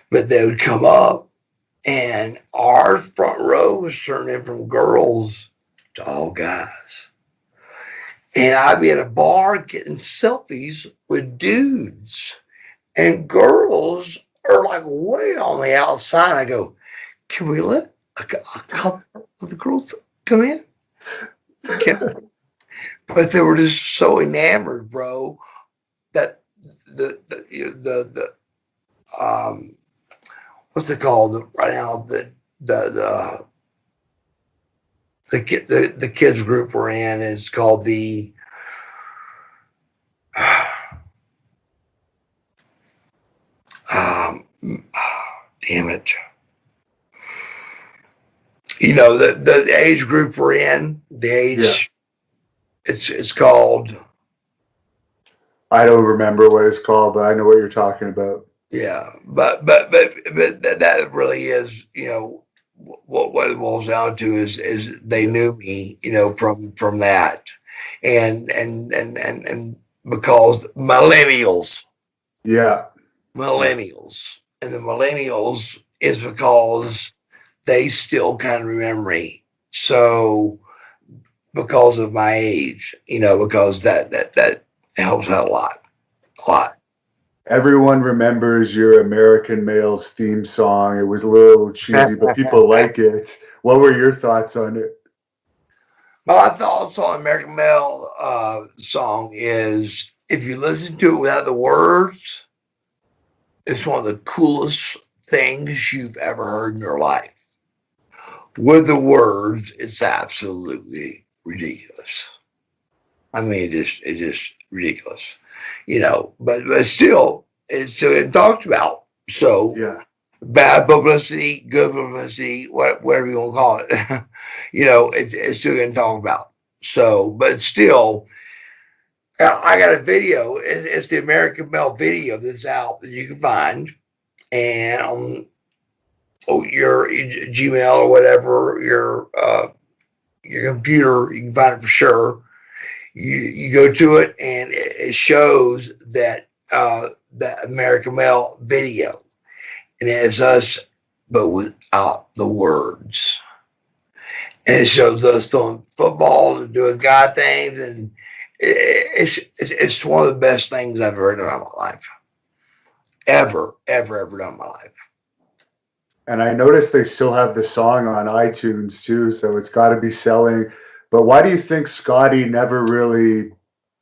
But they would come up, and our front row was turning from girls to all guys. And I'd be at a bar getting selfies with dudes, and girls are like way on the outside. I go, can we let a couple of the girls come in? But they were just so enamored, bro, that the what's it called right now? The kids group we're in is called the damn it. The age group we're in, the age, it's called. I don't remember what it's called, but I know what you're talking about. Yeah, but that really is, what it boils down to is they knew me, from that, and because millennials, and the millennials is because they still kind of remember me. So because of my age, because that helps out a lot. Everyone remembers your American Males theme song. It was a little cheesy, but people like it. What were your thoughts on it? My thoughts on American Male song is, if you listen to it without the words, it's one of the coolest things you've ever heard in your life. With the words, it's absolutely ridiculous. I mean, it's just ridiculous, but still, it's still getting talked about. So, bad publicity, good publicity, whatever you want to call it, it's still getting talked about. So, but still, I got a video. It's the American Male video that's out that you can find, and on your Gmail or whatever, your computer, you can find it for sure. You go to it, and it shows that American Male video, and it's us, but without the words. And it shows us throwing footballs and doing guy things, and it's one of the best things I've heard in my life. ever done in my life. And I noticed they still have the song on iTunes too, so it's got to be selling. But why do you think Scotty never really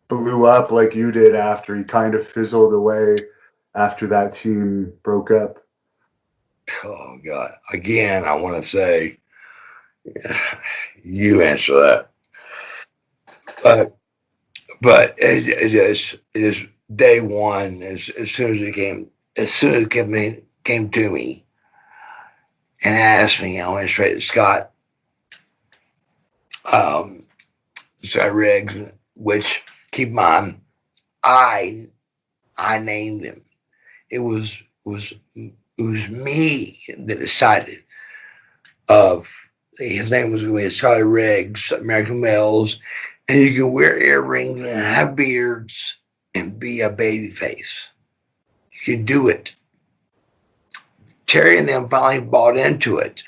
blew up like you did after he kind of fizzled away after that team broke up? Oh God! Again, I want to say you answer that, but it is day one. As soon as it came to me and asked me, I went straight to Scott. Um, Scott Riggs, which keep in mind, I I named him. It was me that decided of his name was going to be Scotty Riggs, American Males, and you can wear earrings and have beards and be a baby face. You can do it. Terry and them finally bought into it.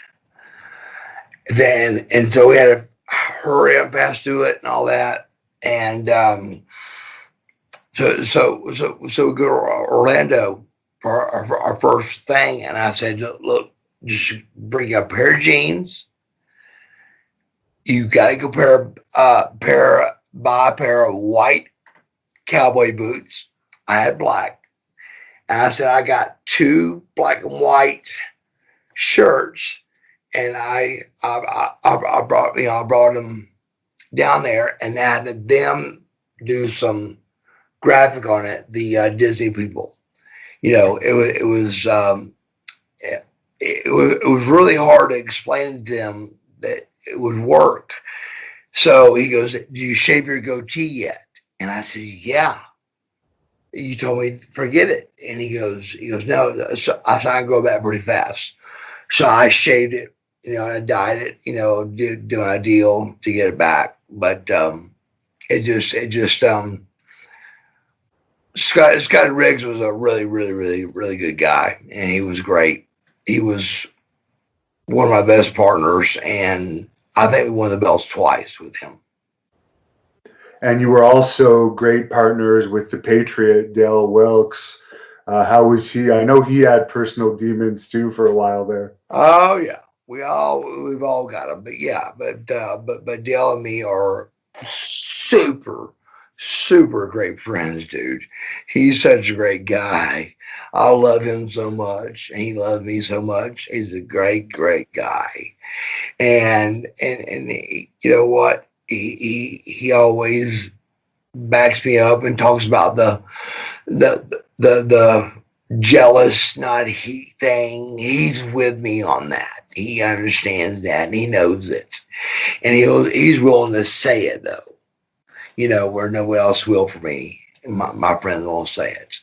And so we had to hurry up fast to it and all that. And so we go to Orlando for our first thing, and I said, look, just bring a pair of jeans. You gotta go buy a pair of white cowboy boots. I had black, and I said I got two black and white shirts, and I brought them down there, and had them do some graphic on it. The Disney people, it was really hard to explain to them that it would work. So he goes, "Do you shave your goatee yet?" And I said, "Yeah." You told me forget it. And he goes, "No." So I said, "I go back pretty fast." So I shaved it, and I dyed it, doing a deal to get it back. But Scott Riggs was a really, really, really, really good guy, and he was great. He was one of my best partners, and I think we won the belts twice with him. And you were also great partners with the Patriot, Dale Wilkes. How was he? I know he had personal demons too for a while there. Oh yeah, we've all got them, but yeah, but Dale and me are super super great friends, dude. He's such a great guy. I love him so much, and he loves me so much. He's a great guy, and you know what? He always backs me up and talks about the jealous, not he thing. He's with me on that. He understands that, and he knows it, and he's willing to say it though. Where no one else will for me. My friends won't say it,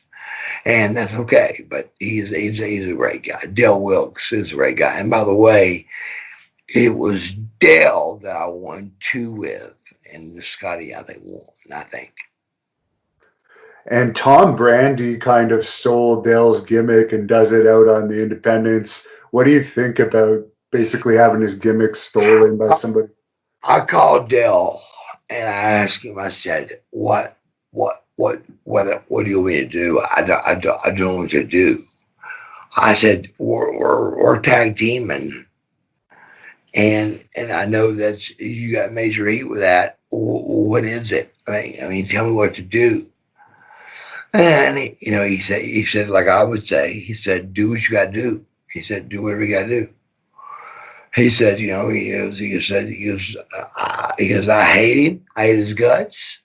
and that's okay. But he's a great guy. Dale Wilkes is a great guy. And by the way, it was Dale that I won two with, and Scotty I think won. I think. And Tom Brandy kind of stole Dale's gimmick and does it out on the independents. What do you think about basically having his gimmick stolen by somebody? I called Dale and I asked him. I said, what do you want me to do? I don't know what to do. I said, we're tag teaming, and I know that you got major heat with that. What is it? I mean, tell me what to do. And he said, like I would say, he said, do what you got to do. He said, do whatever you got to do. He said, he goes, I hate him. I hate his guts.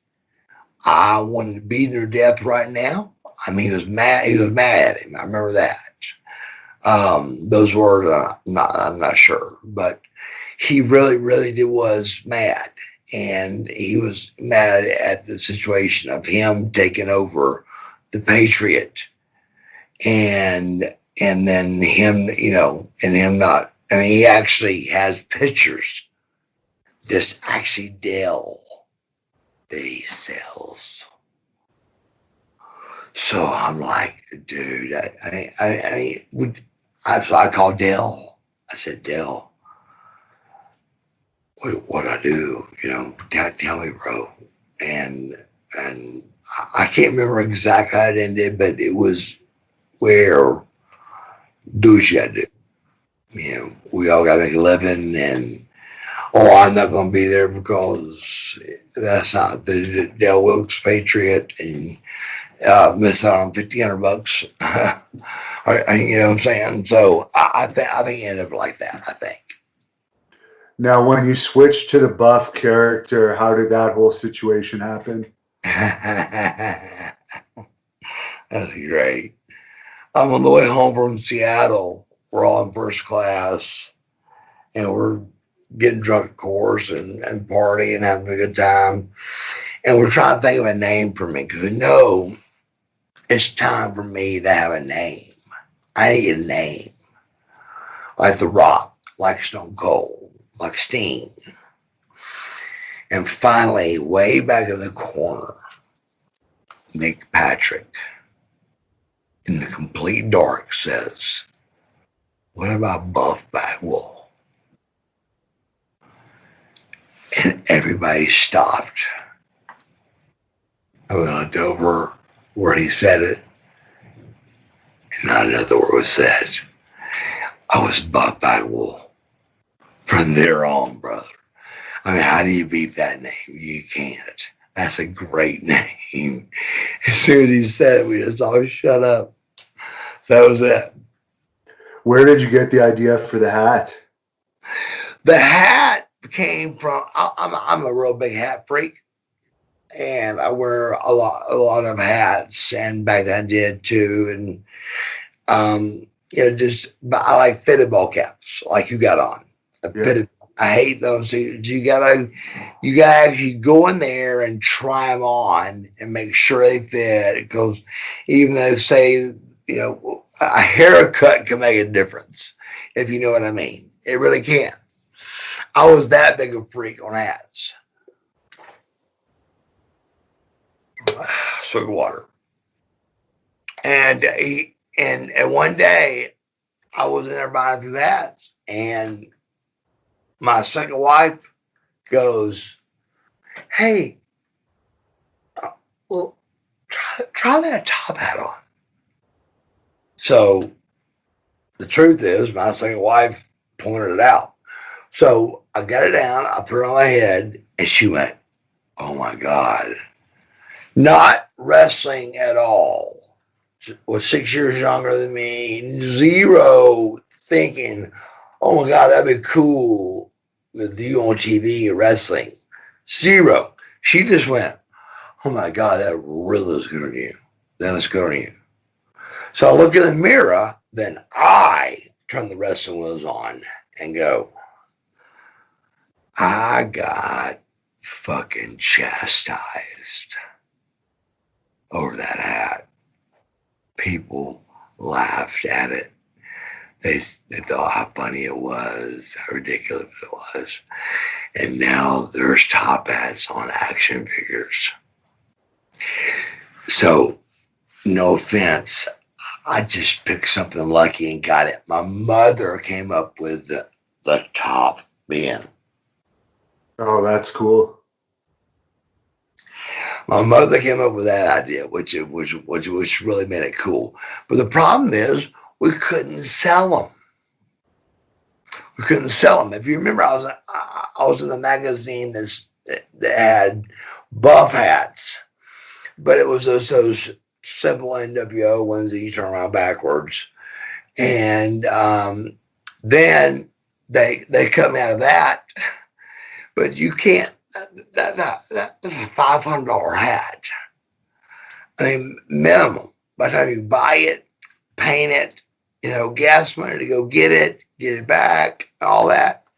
I wanted to beat him to death right now. I mean, he was mad. He was mad at him. I remember that. Those words, I'm not sure, but he really was mad, and he was mad at the situation of him taking over the Patriot, and then him, and him not. I mean, he actually has pictures. This actually Dale that he sells. So I'm like, dude, I called Dale. I said, Dale, what I do? Tell me, bro. And I can't remember exactly how it ended, but it was where do what you gotta do. You know, we all gotta make a living, and I'm not gonna be there because that's not the Dale Wilkes Patriot, and miss out on $1,500. You know what I'm saying? So I think it ended up like that. I think. Now, when you switched to the Buff character, how did that whole situation happen? That's great. I'm on the way home from Seattle. We're all in first class, and we're getting drunk, of course, and partying and having a good time. And we're trying to think of a name for me because we know it's time for me to have a name. I need a name like The Rock, like Stone Cold, like Steen. And finally, way back in the corner, Nick Patrick, in the complete dark, says, "What about Buff Bagwell?" And everybody stopped. I looked over where he said it, and not another word was said. I was Buff Bagwell from there on, brother. I mean, how do you beat that name? You can't. That's a great name. As soon as he said it, we just all shut up. So that was it. Where did you get the idea for the hat? The hat came from, I'm a real big hat freak, and I wear a lot of hats, and back then I did too. And, but I like fitted ball caps like you got on. Fitted, I hate those. So you gotta actually go in there and try them on and make sure they fit, because even though they say, a haircut can make a difference, if you know what I mean. It really can. I was that big a freak on hats. Swig of water. And one day I was in there buying through hats, and my second wife goes, "Hey, well, try that top hat on." So the truth is, my second wife pointed it out. So I got it down, I put it on my head, and she went, "Oh my God." Not wrestling at all. Was 6 years younger than me. Zero thinking, "Oh my God, that'd be cool with you on TV wrestling." Zero. She just went, "Oh my God, that really looks good on you. That looks good on you." So I look in the mirror, then I turn the wrestling wheels on and go, I got fucking chastised over that hat. People laughed at it. They thought how funny it was, how ridiculous it was. And now there's top hats on action figures. So, no offense, I just picked something lucky and got it. My mother came up with the top bin. Oh, that's cool. My mother came up with that idea, which really made it cool. But the problem is, we couldn't sell them. We couldn't sell them. If you remember, I was in the magazine that had buff hats, but it was those simple NWO ones that you turn around backwards. And then they cut me out of that. But you can't. That's a $500 hat. I mean, minimum. By the time you buy it, paint it, gas money to go get it back, all that,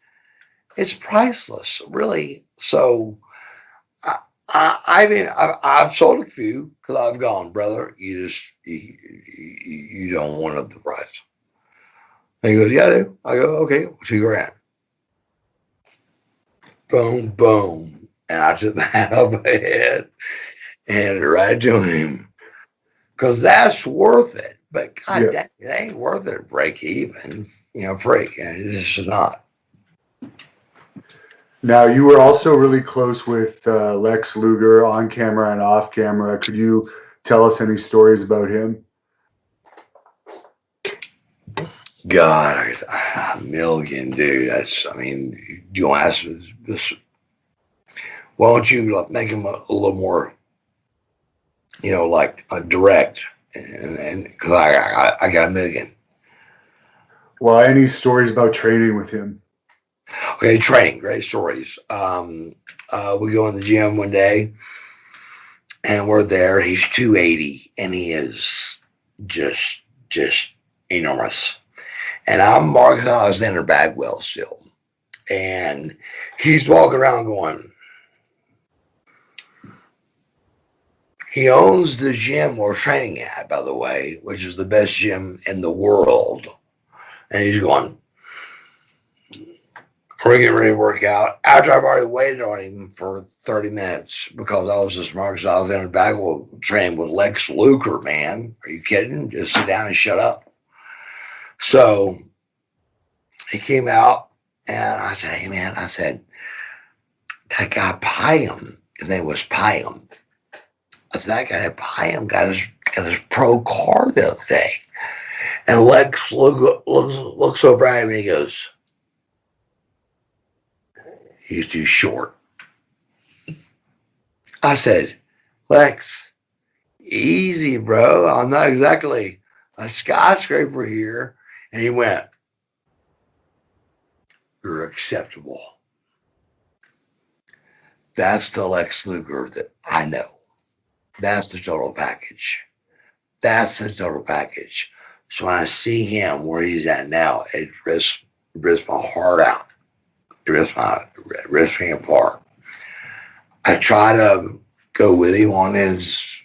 it's priceless, really. So I've sold a few because I've gone, brother, you don't want the price. And he goes, yeah, I do. I go, okay, $2,000. Boom, boom. And I took the hat off my head and handed it right to him. Because that's worth it. But God damn, it ain't worth it. Break even, freak. And it's just not. Now, you were also really close with Lex Luger on camera and off camera. Could you tell us any stories about him? God, a million, dude. I mean, you want to ask this? Why don't you make him a little more, like direct? And because I got a million. Well, any stories about training with him? Okay, training, great stories. We go in the gym one day, and we're there. He's 280, and he is just enormous. And I'm Mark Alexander Bagwell still, and he's walking around going. He owns the gym we're training at, by the way, which is the best gym in the world. And he's going, we're getting ready to work out after I've already waited on him for 30 minutes because I was just Marcus Alexander Bagwell training with Lex Luger, man. Are you kidding? Just sit down and shut up. So he came out and I said, hey, man, I said, that guy Pyam, his name was Pyam. I said, that guy Pyam got his pro car the other day. And Lex looks over at him and he goes, he's too short. I said, Lex, easy, bro. I'm not exactly a skyscraper here. And he went, you're acceptable. That's the Lex Luger that I know. That's the total package. That's the total package. So when I see him where he's at now, it risks my heart out. It risks me apart. I try to go with him on his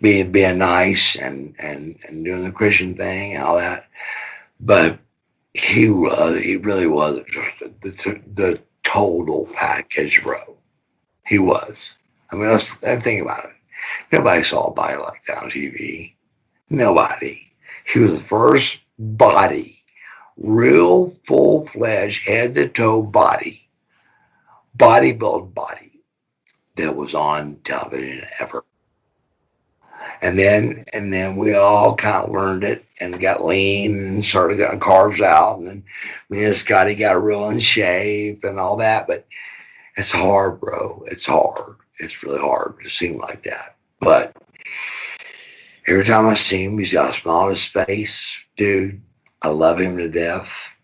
being nice and doing the Christian thing and all that. But he really was the total package, bro. He was. I mean, let's think about it. Nobody saw a body like that on TV. Nobody. He was the first body, real full-fledged, head-to-toe bodybuild body that was on television ever. And then we all kind of learned it and got lean and started getting carbs out. And then me and Scotty got real in shape and all that. But it's hard, bro. It's hard. It's really hard to seem like that. But every time I see him, he's got a smile on his face. Dude, I love him to death.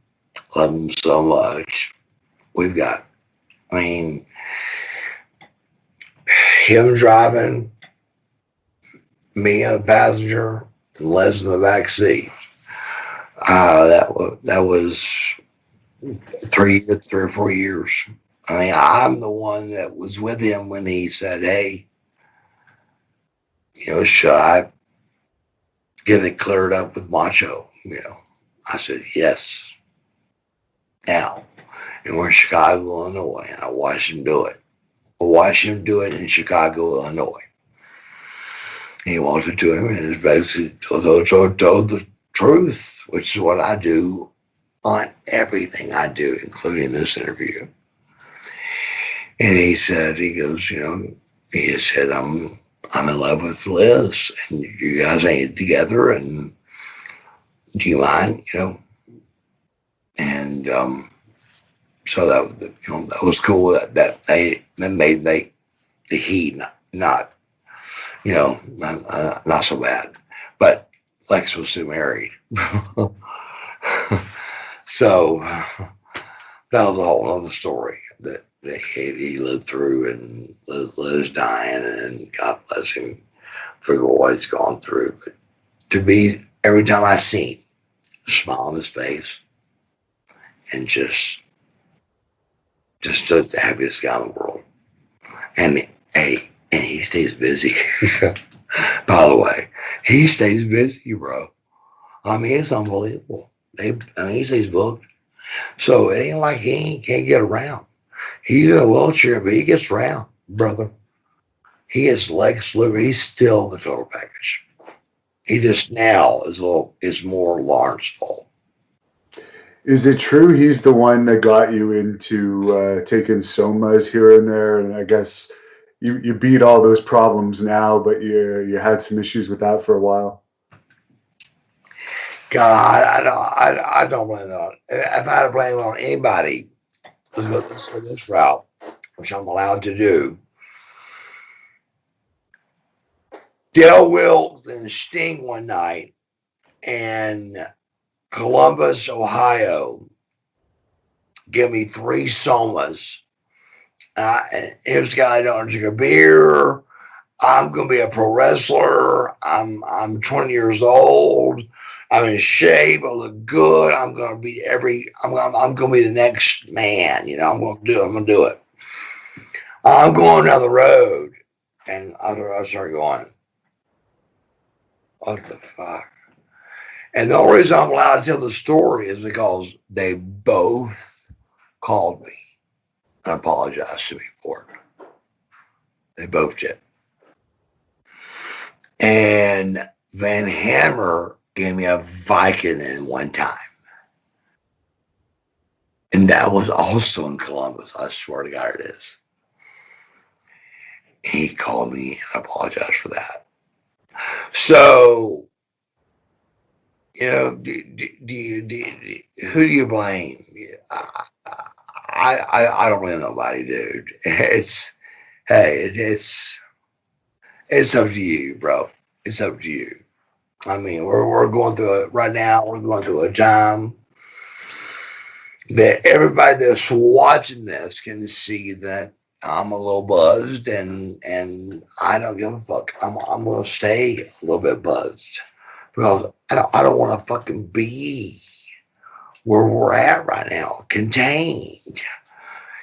Love him so much. Him driving, me a passenger, and Les in the back seat. That was 3 or 4 years. I mean, I'm the one that was with him when he said, hey, should I get it cleared up with Macho? I said, yes. Now, and we're in Chicago, Illinois, and I watched him do it. I watched him do it in Chicago, Illinois. And he walked up to him and just basically told the truth, which is what I do on everything I do, including this interview. And he goes, he said, I'm in love with Liz, and you guys ain't together, and do you mind, And so that was cool. That made the heat not so bad. But Lex was still married, so that was a whole other story that he lived through, and Liz dying, and God bless him for what he's gone through. But to be every time I see him, smile on his face, and just the happiest guy in the world. And he stays busy. By the way, he stays busy, bro. I mean, it's unbelievable. He stays booked. So it ain't like he can't get around. He's in a wheelchair, but he gets around, brother. He has legs, liver. He's still the total package. He just now is more Lawrence fault. Is it true he's the one that got you into taking somas here and there? And I guess you beat all those problems now, but you had some issues with that for a while. God, I don't blame it on. If I had to blame it on anybody, let's go this route, which I'm allowed to do. Dale Wilkes and Sting one night in Columbus, Ohio, give me 3 somas. Here's the guy that don't drink a beer. I'm gonna be a pro wrestler. I'm 20 years old. I'm in shape. I look good. I'm gonna be I'm gonna be the next man. You know, I'm gonna do it. I'm gonna do it. I'm going down the road, and I started going, what the fuck? And the only reason I'm allowed to tell the story is because they both called me and apologized to me for it. They both did. And Van Hammer gave me a Vicodin one time. And that was also in Columbus. I swear to God it is. He called me and apologized for that. So, you know, who do you blame? I don't blame nobody, dude. It's up to you, bro. It's up to you. I mean, we're going through it right now. We're going through a time that everybody that's watching this can see that I'm a little buzzed, and I don't give a fuck. I'm gonna stay a little bit buzzed because I don't want to fucking be where we're at right now, contained.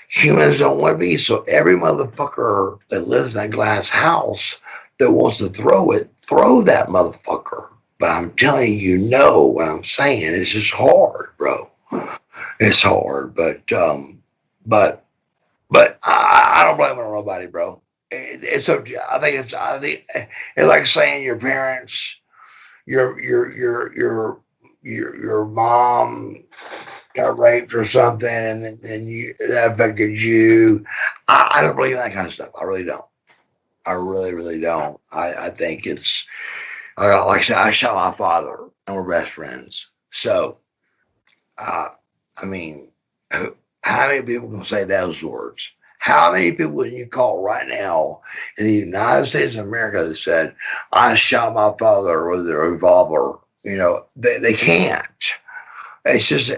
Humans don't want to be. So every motherfucker that lives in that glass house that wants to throw that motherfucker. But I'm telling you, you know what I'm saying. It's just hard, bro. It's hard, but I don't blame it on nobody, bro. It's up to you. I think it's like saying your parents, your mom got raped or something, and that affected you. I don't believe in that kind of stuff. I really don't. I really don't. I think it's like I said. I shot my father, and we're best friends. So, uh, I mean, how many people can say those words? How many people can you call right now in the United States of America that said, "I shot my father with a revolver"? You know, they can't. It's just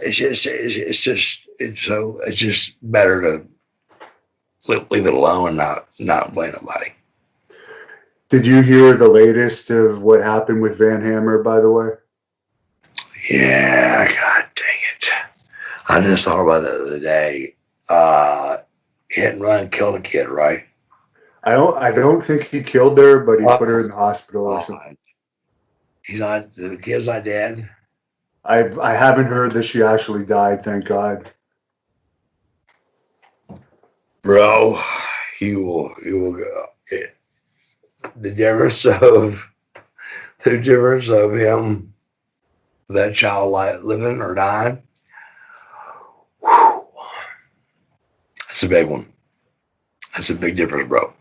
better to leave it alone and not blame nobody. Did you hear the latest of what happened with Van Hammer, by the way? Yeah, god dang it. I just thought about that the other day. Hit and run killed a kid, right? I don't think he killed her, but he put her in Oh, the hospital or something. oh, the kid's not dead. I haven't heard that she actually died, thank God. Bro, you will go. The difference of him, that child living or dying, whew, that's a big one. That's a big difference, bro.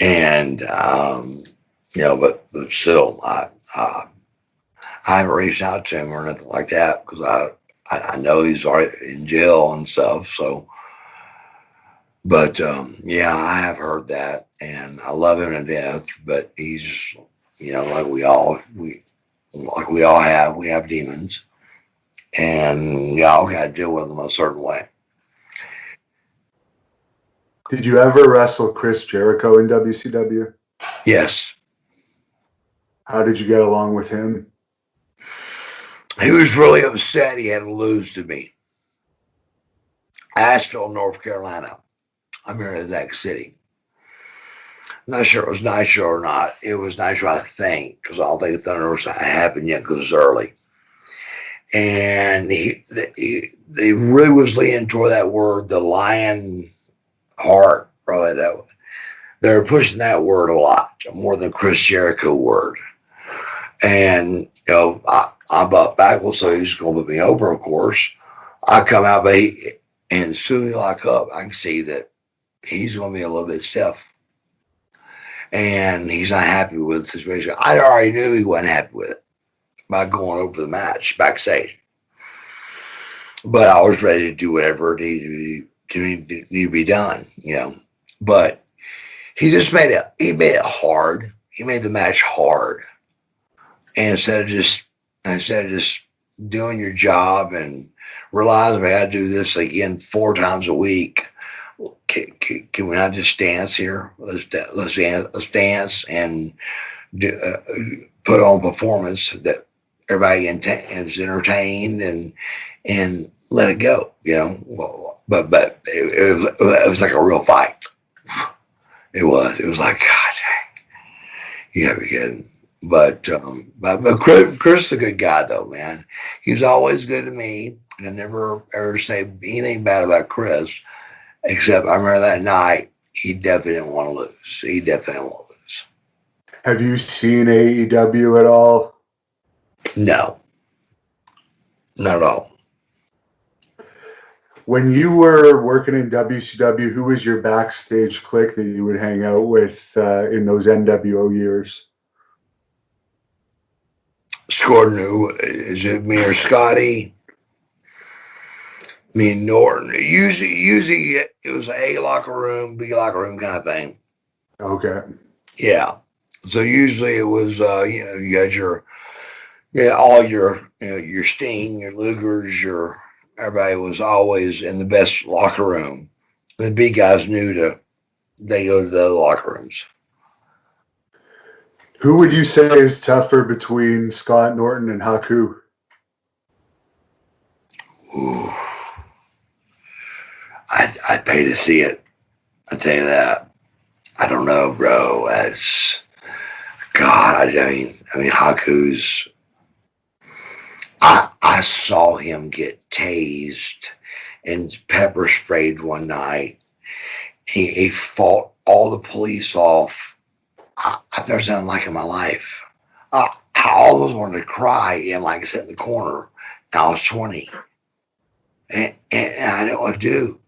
And but still, I haven't reached out to him or nothing like that because I know he's already in jail and stuff. So, but yeah, I have heard that, and I love him to death. But he's, like we have demons, and we all got to deal with them a certain way. Did you ever wrestle Chris Jericho in WCW? Yes, How did you get along with him? he was really upset he had to lose to me. Asheville, North Carolina. I'm here in that city. I'm not sure it was Nitro or not. It was Nitro, I think, because I don't think Thunder was happened yet because it was early. And they really was leaning toward that word, the lion heart. Probably they were pushing that word a lot more than Chris Jericho word. And I'm Buff Bagwell, so he's going to put me over, of course. I come out, and as soon as I lock up, I can see that he's going to be a little bit stiff. And he's not happy with the situation. I already knew he wasn't happy with it. by going over the match backstage. But I was ready to do whatever needed to be done, you know. But he just made it hard. He made the match hard. And instead of just doing your job and realizing I got to do this again 4 times a week, can we not just dance here? Let's dance and put on performance that everybody is entertained and let it go, you know. But it was like a real fight. It was like, God dang, you gotta be kidding. But Chris is a good guy though, man. He was always good to me, and I never ever say anything bad about Chris. Except I remember that night he definitely didn't want to lose. He definitely didn't want to lose. Have you seen AEW at all? No, not at all. When you were working in WCW, who was your backstage clique that you would hang out with in those NWO years? Scored new. Is it me or Scotty? Me and Norton. Usually it was A locker room, B locker room kind of thing. Okay. Yeah. So usually it was, you had all your Sting, your Lugers, everybody was always in the best locker room. The big guys they go to the other locker rooms. Who would you say is tougher between Scott Norton and Haku? Ooh. I'd pay to see it. I'll tell you that. I don't know, bro. God, I mean, Haku's. I saw him get tased and pepper sprayed one night. He fought all the police off. I've never seen like in my life. I almost wanted to cry and like sit in the corner. I was 20, and I didn't know what to do.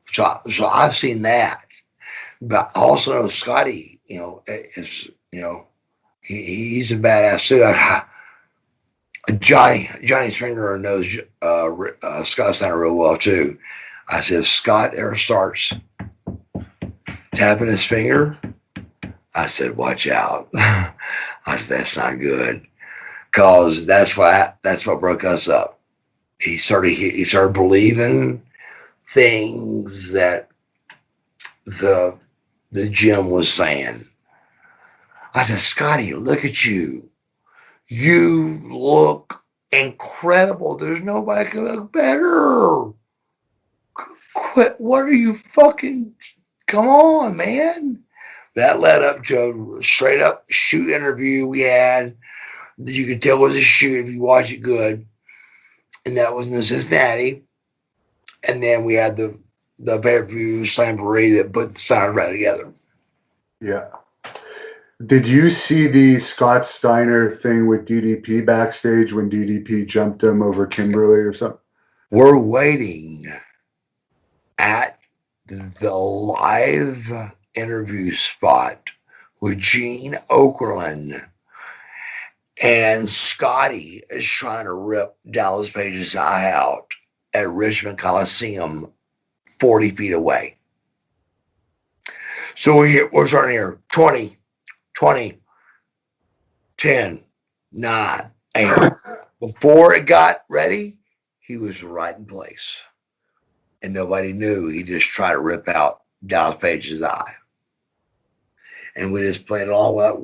So I've seen that, but also Scotty, he's a badass too. Johnny Stringer knows Scott Steiner real well too. I said, if Scott ever starts tapping his finger, I said, watch out. I said, that's not good, because that's what broke us up. He started believing things that the gym was saying. I said, Scotty, look at you. You look incredible. There's nobody can look better. Quit. What are you fucking? Come on, man. That led up to a straight up shoot interview we had. You could tell it was a shoot if you watch it good. And that was in Cincinnati. And then we had the pay-per-view Slamboree that put the Steiner right together. Yeah. Did you see the Scott Steiner thing with DDP backstage when DDP jumped him over Kimberly or something? We're waiting at the live interview spot with Gene Okerlund, and Scotty is trying to rip Dallas Page's eye out at Richmond Coliseum 40 feet away. So we're starting here 20, 10, 9, 8. Before it got ready, he was right in place. And nobody knew. He just tried to rip out Dallas Page's eye. And we just played it all well.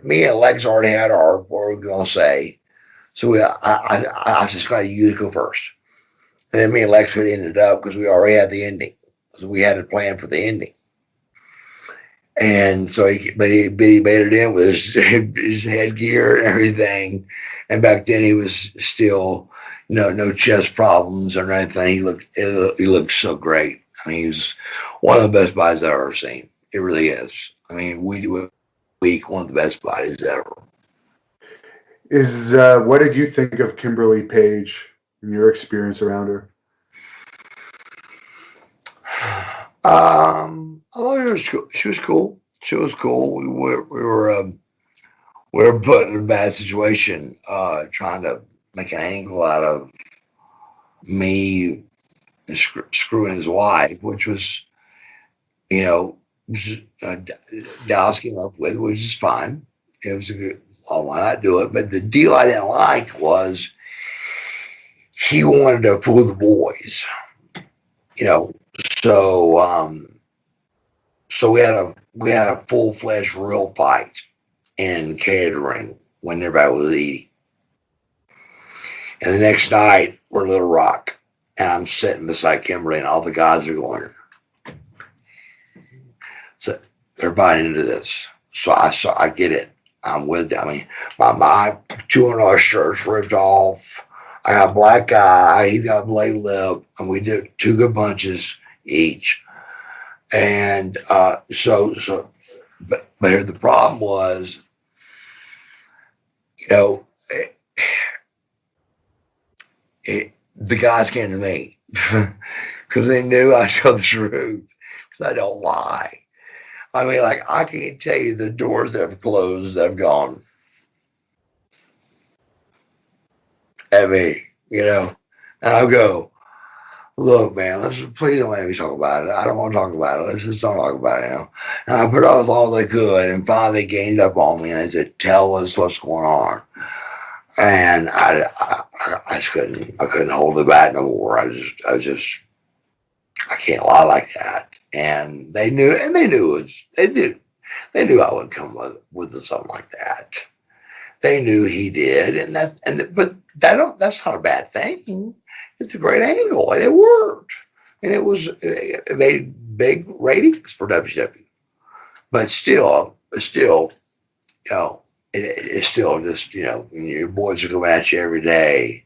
Me and Lex already had what we're going to say. So I just got you to go first. And then me and Lex ended up because we already had the ending. So we had a plan for the ending. And so he made it in with his headgear and everything. And back then he was still no chest problems or anything. He looked so great. I mean, he was one of the best bodies I've ever seen. It really is. I mean, one of the best bodies ever. What did you think of Kimberly Page and your experience around her? I thought she was cool. She was cool. We were put in a bad situation, trying to make an angle out of me screwing his wife, which was, you know, Dallas came up with, which is fine. It was a good, well, why not do it? But the deal I didn't like was he wanted to fool the boys, you know. So, so we had a full fledged real fight in catering when everybody was eating. And the next night we're in Little Rock, and I'm sitting beside Kimberly, and all the guys are going. So they're buying into this. So I get it. I'm with them. I mean, my $200 shirt's ripped off. I got a black eye. He got blade lip, and we did 2 good bunches each. And but here the problem was, you know, the guys came to me because they knew I told the truth, because I don't lie. I mean, like, I can't tell you the doors that have closed that have gone at me, you know. And I'll go, look, man, please don't let me talk about it. I don't want to talk about it. Let's just don't talk about it, you know. And I put up with all they could, and finally they ganged up on me and they said, tell us what's going on. And I just couldn't hold it back no more. I can't lie like that. And they knew they knew I would come with something like that. They knew he did, but that's not a bad thing. It's a great angle, and it worked, and it made big ratings for WCW. But still, you know, it's still just, you know, when your boys are coming at you every day,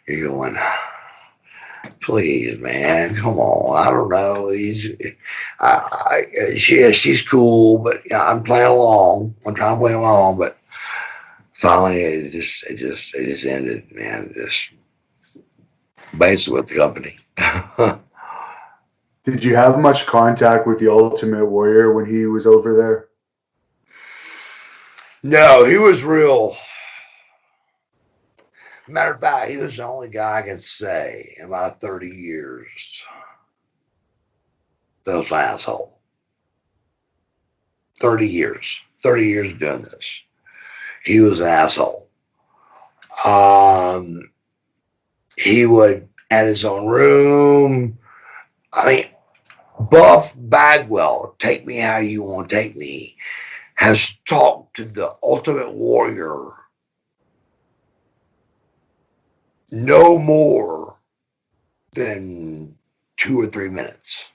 you're going, please, man, come on. I don't know. She's cool, but, you know, I'm playing along. I'm trying to play along, but finally it just ended, man. Just basically with the company. Did you have much contact with the Ultimate Warrior when he was over there? No, he was real. Matter of fact, he was the only guy I can say in my 30 years that was an asshole. 30 years of doing this. He was an asshole. He would have his own room. I mean, Buff Bagwell, take me how you want to take me, has talked to the Ultimate Warrior no more than 2 or 3 minutes.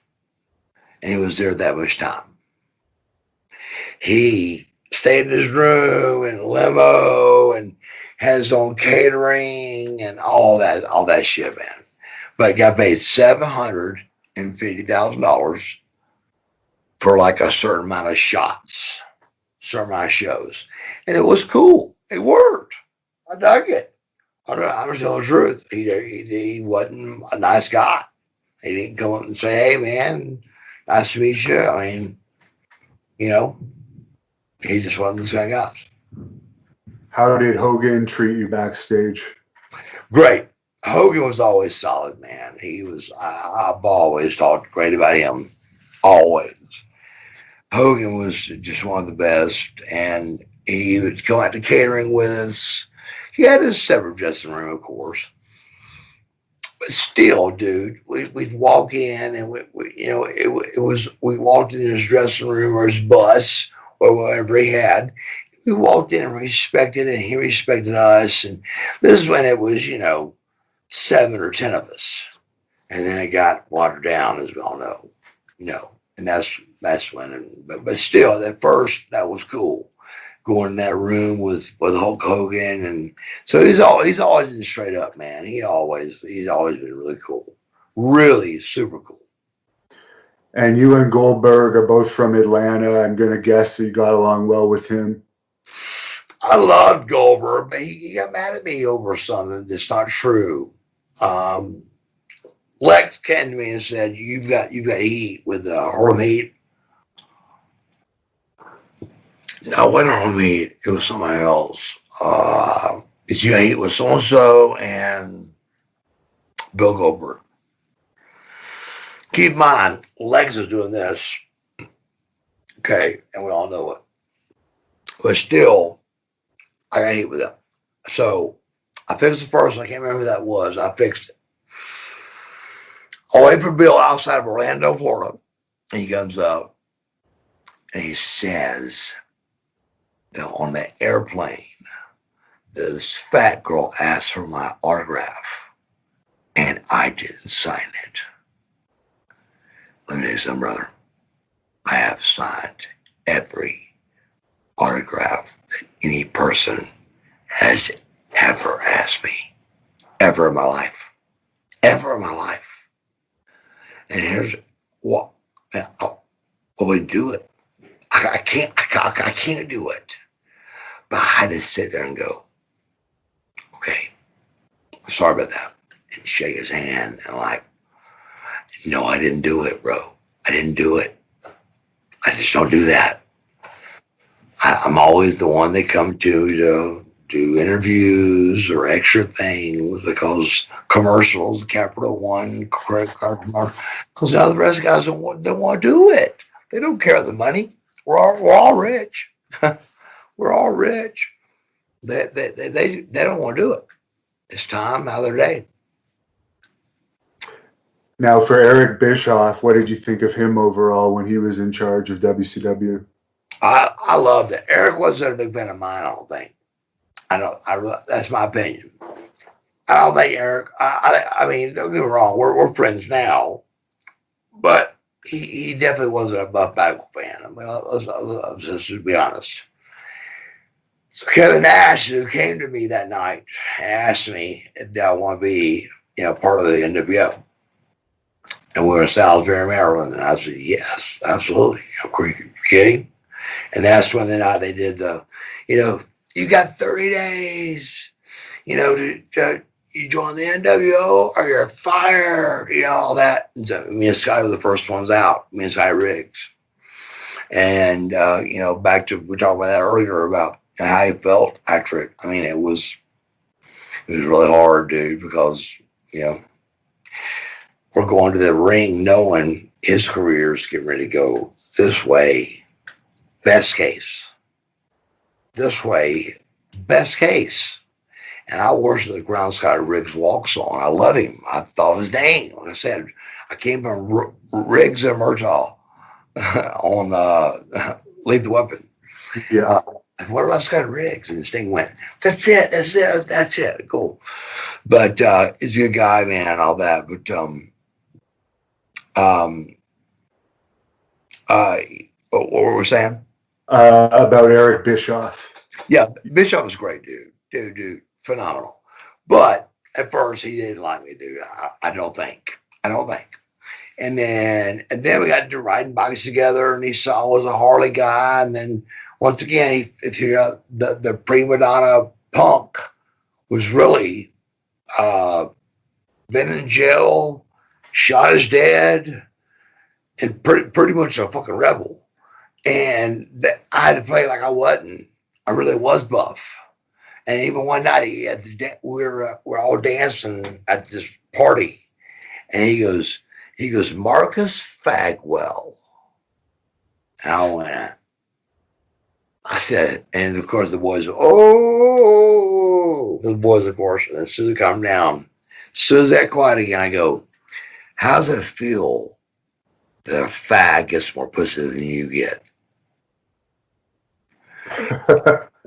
And he was there that much time. He stayed in his room and limo and had his own catering and all that shit, man. But got paid $750,000 for like a certain amount of shots, certain amount of shows. And it was cool. It worked. I dug it. I'm telling the truth. He wasn't a nice guy. He didn't come up and say, hey, man, nice to meet you. I mean, you know, he just wasn't the same guy. How did Hogan treat you backstage? Great. Hogan was always solid, man. I've always talked great about him. Always. Hogan was just one of the best. And he would go out to catering with us. He had his separate dressing room, of course. But still, dude, we'd walk in and we walked in his dressing room or his bus or whatever he had. We walked in and respected, and he respected us. And this is when it was, 7 or 10 of us. And then it got watered down, as we all know, and that's when, but still, at first, that was cool. Going in that room with Hulk Hogan, and so he's always been straight up, man. He's always been really cool, really super cool. And you and Goldberg are both from Atlanta. I'm gonna guess that you got along well with him. I loved Gilbert, but he got mad at me over something that's not true. Lex came to me and said, "You've got heat with Harlem Heat." No, it wasn't Harlem Heat. It was somebody else. Did you eat with so and so and Bill Gilbert? Keep in mind, Lex is doing this, okay, and we all know it. But still, I got hit with it. So I fixed the first one. I can't remember who that was. I fixed it. I'll wait for Bill outside of Orlando, Florida. And he comes up and he says that on the airplane, this fat girl asked for my autograph and I didn't sign it. Let me tell you something, brother. I have signed every autograph that any person has ever asked me, ever in my life, ever in my life. And here's what I wouldn't do it. I can't do it. But I had to sit there and go, okay, I'm sorry about that. And shake his hand and like, no, I didn't do it, bro. I didn't do it. I just don't do that. I'm always the one they come to do interviews or extra things because commercials, Capital One, credit card commercials, because now the rest of the guys don't want to do it. They don't care the money. We're all rich. We're all rich. They don't want to do it. It's time out of their day. Now, for Eric Bischoff, what did you think of him overall when he was in charge of WCW? I loved it. Eric wasn't a big fan of mine, I don't think. That's my opinion. I don't think Eric, I mean, don't get me wrong, we're friends now, but he definitely wasn't a Buff Bagwell fan. I mean, let's just be honest. So Kevin Nash, who came to me that night, asked me if I want to be, part of the NWO. And we were in Salisbury, Maryland. And I said, yes, absolutely. Are you kidding? And that's when the night they did you got 30 days, to you join the NWO or you're fired, all that. And so me and Scott were the first ones out, me and Scott Riggs. And, back to, we talked about that earlier about how he felt after it. I mean, it was really hard, dude, because, we're going to the ring knowing his career is getting ready to go this way. Best case. This way, best case. And I worship the ground Scott Riggs walks on. I love him. I thought his name. Like I said, I came from Riggs and Murtaugh on Leave the Weapon. Yeah. What about Scott Riggs? And Sting went, that's it. Cool. But he's a good guy, man, and all that. But what were we saying? About Eric Bischoff. Yeah, Bischoff was great, dude, phenomenal. But at first he didn't like me, dude. I don't think. And then we got to riding bikes together, and he saw I was a Harley guy. And then once again, the prima donna Punk was really been in jail, shot his dad, and pretty much a fucking rebel. And I had to play like I wasn't. I really was Buff. And even one night, we're all dancing at this party, and he goes, Marcus Bagwell. And I said, and of course the boys, the boys, of course, and as soon as they come down, as soon as that quiet again, I go, how does it feel that a fag gets more pussy than you get?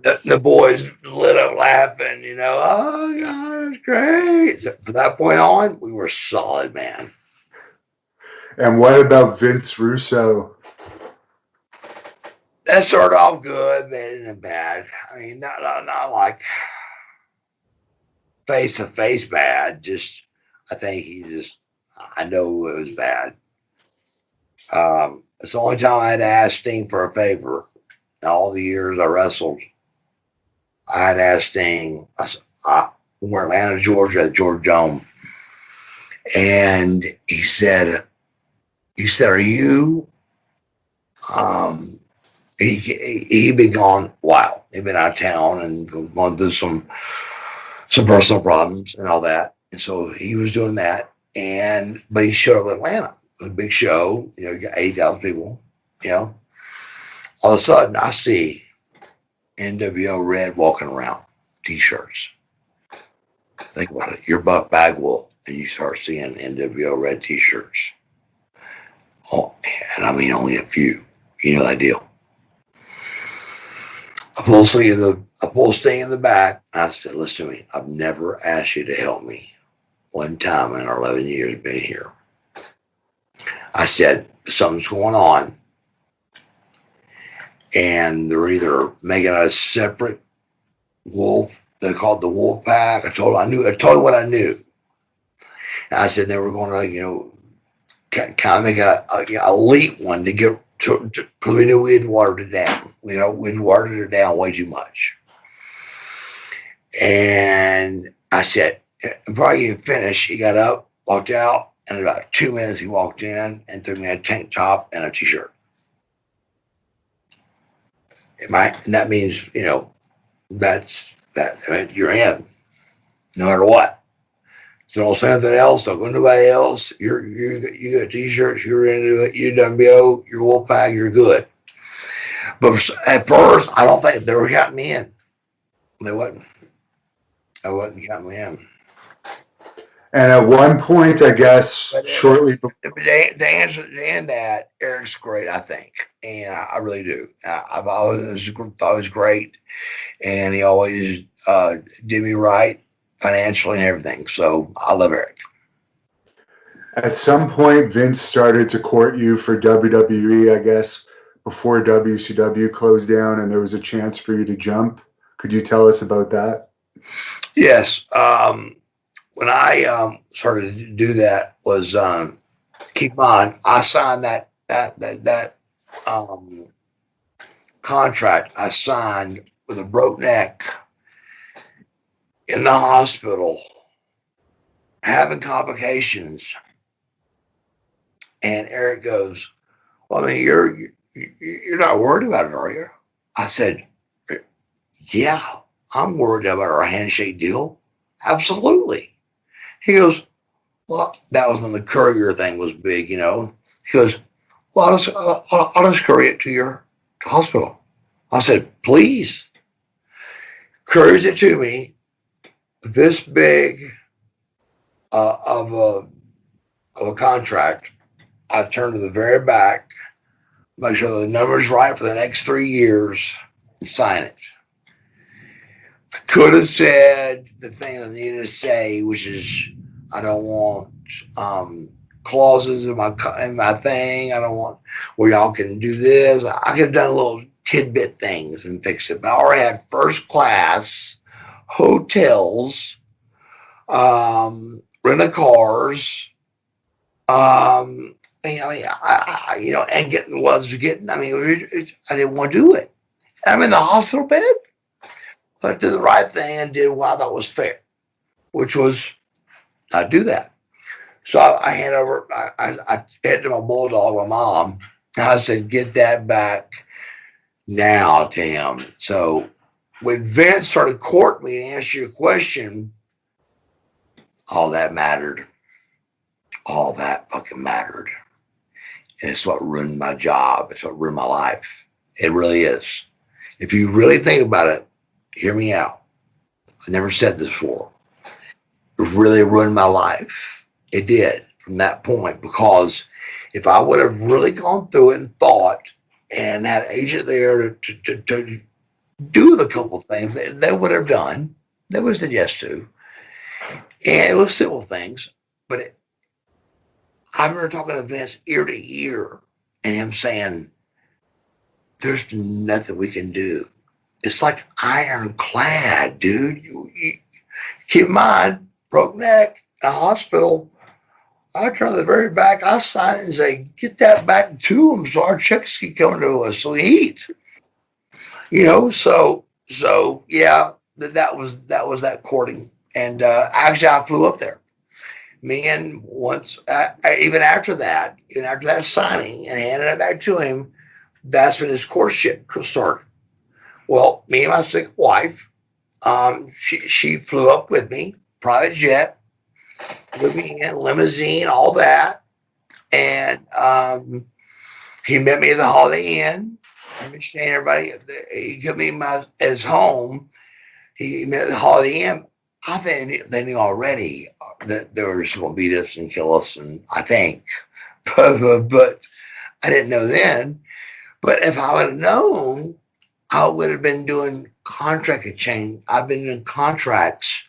The boys lit up laughing, oh God, that's great. So from that point on, we were solid, man. And what about Vince Russo? That started off good, but it isn't bad. I mean, not like face to face bad. Just, I think I know it was bad. It's the only time I had to ask Sting for a favor. In all the years I wrestled, I had asked Sting. We're in Atlanta, Georgia, at George Dome, and he said, "Are you?" He'd been gone a while. He'd been out of town and gone through some some personal problems and all that. And so he was doing that. But he showed up in Atlanta. It was a big show, you got 80,000 people, you know. All of a sudden, I see NWO Red walking around, t-shirts. Think about it. You're Buff Bagwell, and you start seeing NWO Red t-shirts. Oh, and I mean only a few. You know that deal. I pulled Sting in the back. I said, listen to me. I've never asked you to help me one time in our 11 years being here. I said, something's going on. And they're either making a separate wolf. They called the Wolf Pack. I told him what I knew. And I said they were going to, kind of make a elite one to get to, because we knew we had watered it down. We'd watered it down way too much. And I said, before I even finished, he got up, walked out, and in about 2 minutes he walked in and threw me a tank top and a t-shirt. And that means, that's that. I mean, you're in, no matter what. So don't say anything else. Don't go to nobody else. You got t-shirts. You're into it. You WO. You're Wolfpack. You're good. But at first, I don't think they were counting me in. They wasn't. I wasn't counting me in. And at one point, I guess, shortly before. The answer to that, Eric's great, I think. And I really do. I've always thought he was great. And he always did me right financially and everything. So I love Eric. At some point, Vince started to court you for WWE, I guess, before WCW closed down and there was a chance for you to jump. Could you tell us about that? Yes. When I started to do that was, keep in mind, I signed that contract I signed with a broke neck in the hospital, having complications. And Eric goes, well, I mean, you're not worried about it, are you? I said, yeah, I'm worried about our handshake deal. Absolutely. He goes, well, that was when the courier thing was big, He goes, well, I'll just courier it to your hospital. I said, please. Couriers it to me. This big of a contract. I turn to the very back, make sure the number's right for the next 3 years, and sign it. I could have said the thing I needed to say, which is I don't want clauses in my thing. I don't want where y'all can do this. I could have done little tidbit things and fixed it. But I already had first class hotels, rental cars, and getting what I was getting. I mean, I didn't want to do it. I'm in the hospital bed. But I did the right thing and did what I thought was fair, which was not do that. So I hand over, I head to my bulldog, my mom, and I said, get that back now to him. So when Vince started courting me to answer your question, all that mattered. All that fucking mattered. And it's what ruined my job. It's what ruined my life. It really is. If you really think about it, hear me out. I never said this before. It really ruined my life. It did from that point, because if I would have really gone through it and thought and had an agent there to do the couple of things they would have done, they would have said yes to. And it was simple things, but I remember talking to Vince ear to ear and him saying, there's nothing we can do. It's like ironclad, dude. You keep in mind, broke neck, a hospital. I turn to the very back, I sign it and say, get that back to them so our checks keep coming to us so we eat. So yeah, that was that courting. And actually I flew up there. Me and once, even after that signing and handing it back to him, that's when his courtship started. Well, me and my sick wife She flew up with me, private jet, flew me in, limousine, all that. And he met me at the Holiday Inn. I'm just saying, everybody, he took me his home. He met at the Holiday Inn. I think they knew already that they were just going to beat us and kill us, and I think, but I didn't know then. But if I would have known, I would have been doing contract exchange. I've been doing contracts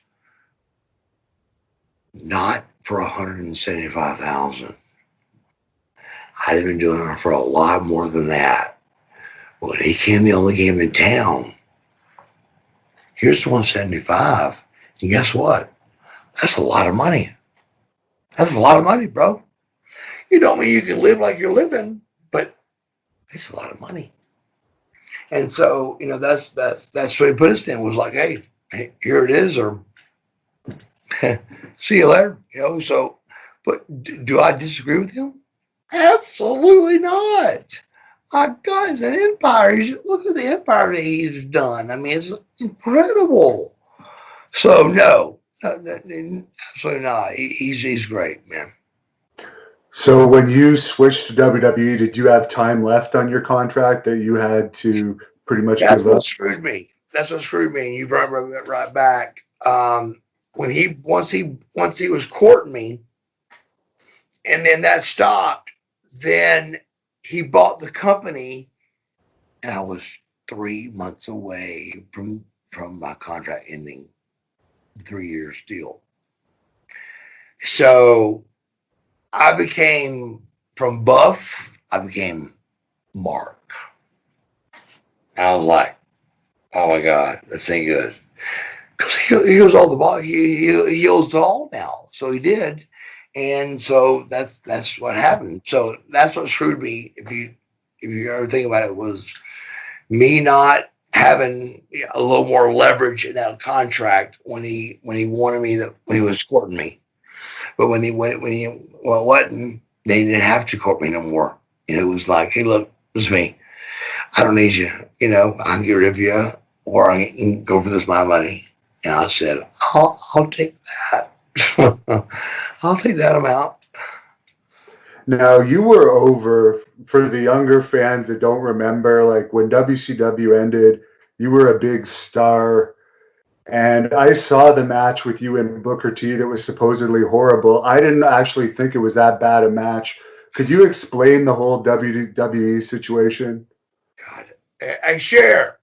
not for 175,000. I'd have been doing it for a lot more than that. When he came, the only game in town. Here's 175. And guess what? That's a lot of money. That's a lot of money, bro. You don't mean you can live like you're living, but it's a lot of money. And so, that's what he put us in, was like, hey, here it is, or see you later. So, but do I disagree with him? Absolutely not. My God, it's an empire. Look at the empire that he's done. I mean, it's incredible. So no, absolutely not. He's great, man. So when you switched to WWE, did you have time left on your contract that you had to pretty much That's give what up? screwed me. That's what screwed me. And you brought me right back. When once he was courting me, and then that stopped. Then he bought the company, and I was 3 months away from my contract ending. 3 years deal. So I became, from Buff, I became Mark. I was like, oh my God, this ain't good. Because he was all the ball. He owes all now. So he did. And so that's what happened. So that's what screwed me. If you ever think about it, was me not having a little more leverage in that contract when he wanted me, that when he was courting me. But when he wasn't, they didn't have to court me no more. It was like, hey, look, it's me. I don't need you. I can get rid of you, or I can go for this my money. And I said, I'll take that. I'll take that amount. Now you were over, for the younger fans that don't remember, like when WCW ended, you were a big star. And I saw the match with you and Booker T that was supposedly horrible. I didn't actually think it was that bad a match. Could you explain the whole WWE situation? God. Hey, Cher,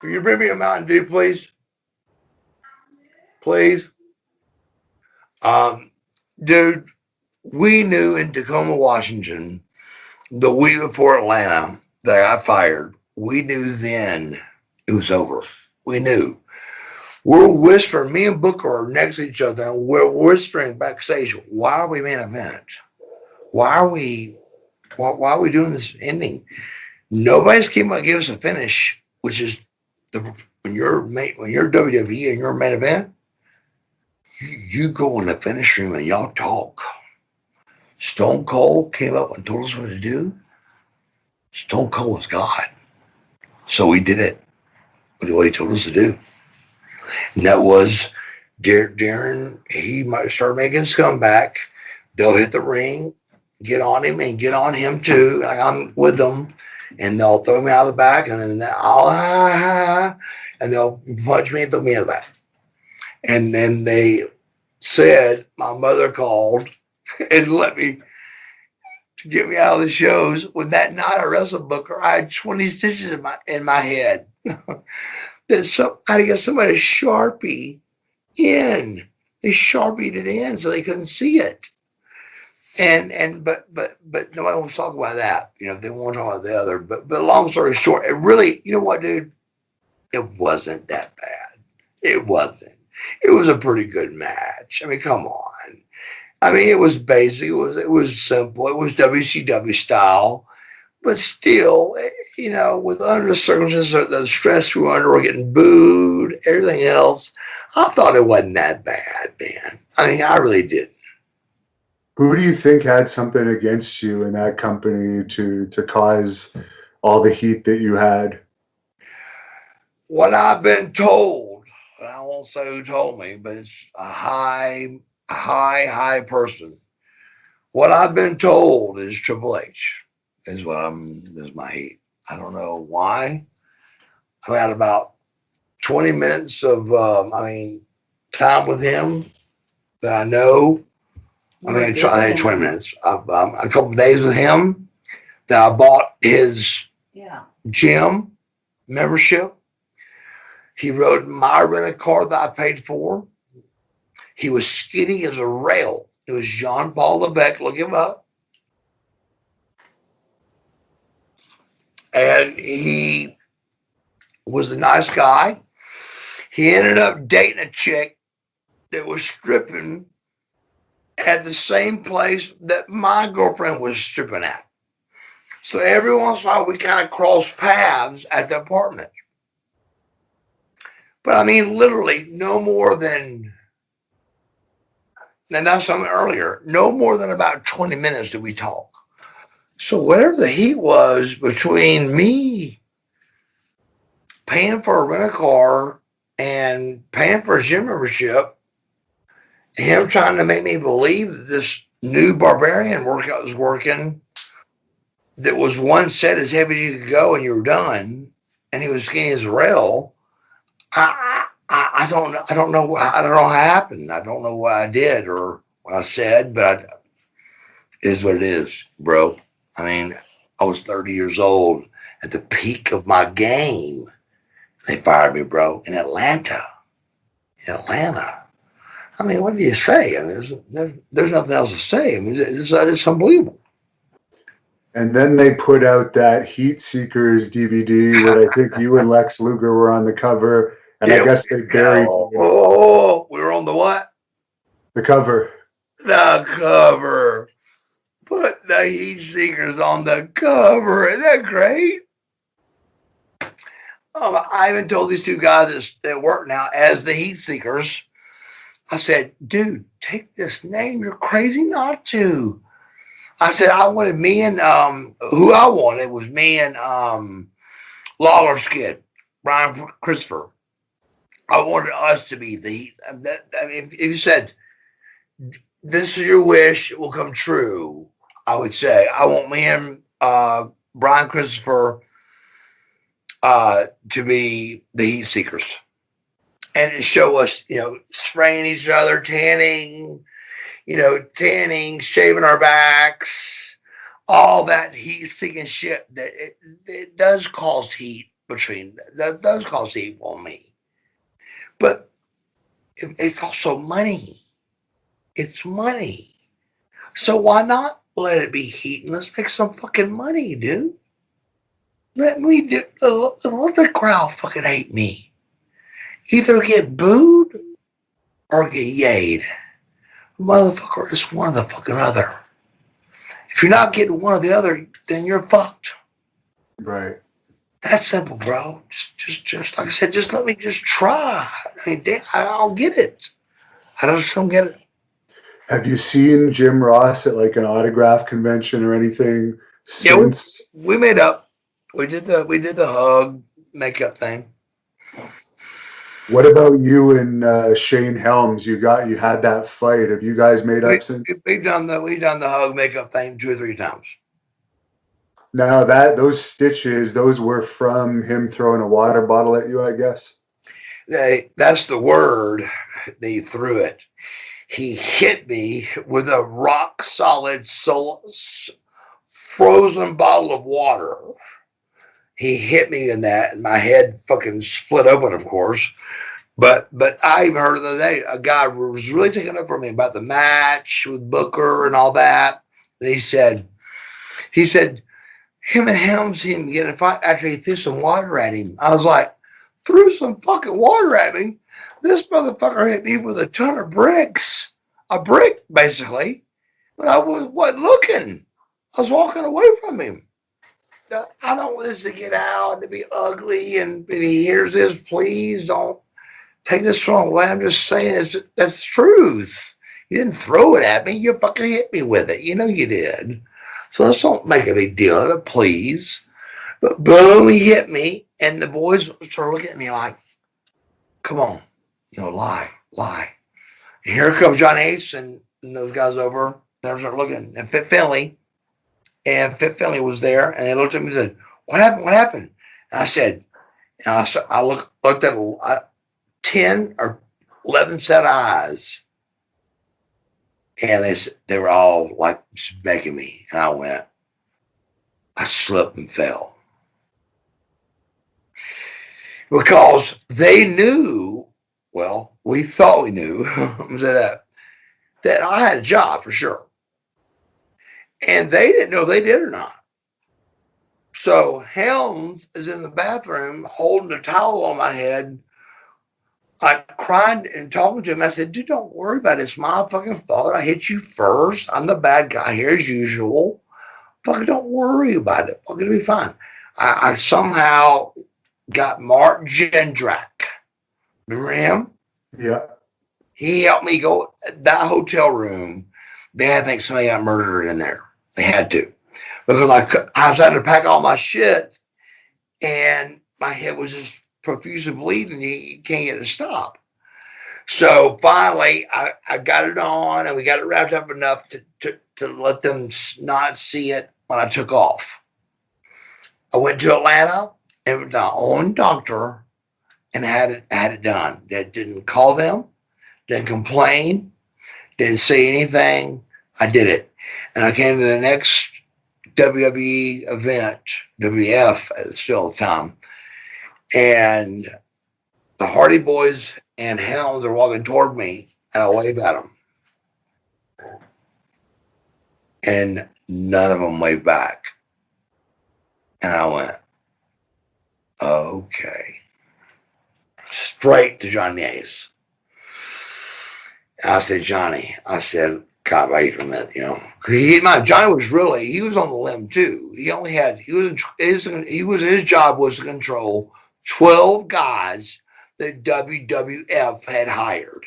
can you bring me a Mountain Dew, please? Please. Um, Dude, we knew in Tacoma, Washington, the week before Atlanta, that I got fired. We knew then it was over. We knew. We're whispering. Me and Booker are next to each other, and we're whispering backstage. Why are we main event? Why are we? Why are we doing this ending? Nobody's came out and give us a finish, which is when you're WWE and you're main event, you go in the finish room and y'all talk. Stone Cold came up and told us what to do. Stone Cold was God, so we did it with what he told us to do, and that was Darren. He might start making his comeback. They'll hit the ring, get on him, and get on him too. Like I'm with them, and they'll throw me out of the back, and then and they'll punch me and throw me out of the back. And then they said my mother called and let me, to get me out of the shows. When that night I wrestled Booker, I had 20 stitches in my head. That I had to get somebody to Sharpie in. They Sharpied it in so they couldn't see it. But nobody wants to talk about that. They won't talk about the other. But long story short, it really, you know what, dude? It wasn't that bad. It wasn't. It was a pretty good match. I mean, come on. I mean, it was basic. It was simple. It was WCW style, but still, with under the circumstances, the stress we were under, we're getting booed, everything else. I thought it wasn't that bad, man. I mean, I really didn't. Who do you think had something against you in that company to cause all the heat that you had? What I've been told I won't say who told me, but it's a high person. What I've been told is Triple H is my heat. I don't know why. I've had about 20 minutes of, time with him that I know. I had 20 minutes. A couple of days with him that I bought his gym membership. He rode my rental car that I paid for. He was skinny as a rail. It was Jean Paul Levesque. Look him up. And he was a nice guy. He ended up dating a chick that was stripping at the same place that my girlfriend was stripping at. So every once in a while, we kind of crossed paths at the apartment. But I mean, literally, no more than, and that's something earlier, no more than about 20 minutes did we talk. So whatever the heat was between me paying for a rental car and paying for a gym membership, him trying to make me believe that this new barbarian workout was working, that was one set as heavy as you could go and you were done, and he was skinny as a rail. I don't know. I don't know how it happened. I don't know what I did or what I said, but it is what it is, bro. I mean, I was 30 years old at the peak of my game. They fired me, bro, in Atlanta. I mean, what do you say? I mean, there's nothing else to say. I mean, it's unbelievable. And then they put out that Heat Seekers DVD where I think you and Lex Luger were on the cover, and I guess they buried you. Oh, we were on the what? The cover. The cover. Put the Heat Seekers on the cover. Isn't that great? I even told these two guys that work now as the Heat Seekers. I said, dude, take this name. You're crazy not to. I said, I wanted me and who I wanted was me and Lawler's kid, Brian Christopher. I wanted us to be the. I mean, if you said, this is your wish, it will come true, I would say, I want me and Brian Christopher to be the Heat Seekers. And to show us, spraying each other, tanning, shaving our backs, all that heat-seeking shit that it does cause heat that does cause heat on me. But it's also money. It's money. So why not let it be heat and let's make some fucking money, dude? Let the crowd fucking hate me. Either get booed or get yayed. Motherfucker, it's one or the fucking other. If you're not getting one or the other, then you're fucked. Right. That's simple, bro. Just like I said, just let me just try. I mean, damn, I'll get it. I just don't get it. Have you seen Jim Ross at like an autograph convention or anything since? Yeah, we made up. We did the hug makeup thing. What about you and Shane Helms? You had that fight. Have you guys made up since? We've done the hug makeup thing 2 or 3 times. Now those stitches, those were from him throwing a water bottle at you, I guess. That's the word. They threw it. He hit me with a rock solid frozen bottle of water. He hit me in that, and my head fucking split open, of course. But I even heard the other day, a guy was really taking up for me about the match with Booker and all that. And he said, him and Helms didn't get in a fight after he threw some water at him. I was like, threw some fucking water at me? This motherfucker hit me with a ton of bricks. A brick, basically. But I wasn't looking. I was walking away from him. I don't want this to get out and to be ugly. And if he hears this, please don't take this wrong way. I'm just saying that's truth. You didn't throw it at me. You fucking hit me with it. You know you did. So let's don't make a big deal of it, please. But boom, he hit me. And the boys started looking at me like, come on. lie. And here comes John Ace and those guys over. They start looking. And Fit Finley was there, and they looked at me and said, "What happened? What happened?" And I said, I looked at 10 or 11 set of eyes, and they were all like begging me, and I slipped and fell because they knew. Well, we thought we knew that I had a job for sure, and they didn't know if they did or not. So Helms is in the bathroom holding a towel on my head. I cried and talking to him. I said, dude, don't worry about it. It's my fucking fault. I hit you first. I'm the bad guy here as usual. Fucking don't worry about it. Fucking it'll be fine. I somehow got Mark Jindrak. Remember him? Yeah. He helped me go that hotel room. They had to think somebody got murdered in there. They had to. Because I was having to pack all my shit and my head was just profusely bleeding. You can't get it to stop. So finally, I got it on and we got it wrapped up enough to let them not see it when I took off. I went to Atlanta and with my own doctor and had it done. That didn't call them, didn't complain, didn't say anything. I did it. And I came to the next WWE event, WF still at the time, and the Hardy Boys and Helms are walking toward me, and I wave at them, and none of them waved back, and I went, okay, straight to Johnny Ace. I said, Johnny, God, wait for a minute, Johnny he was on the limb too. His job was to control 12 guys that WWF had hired.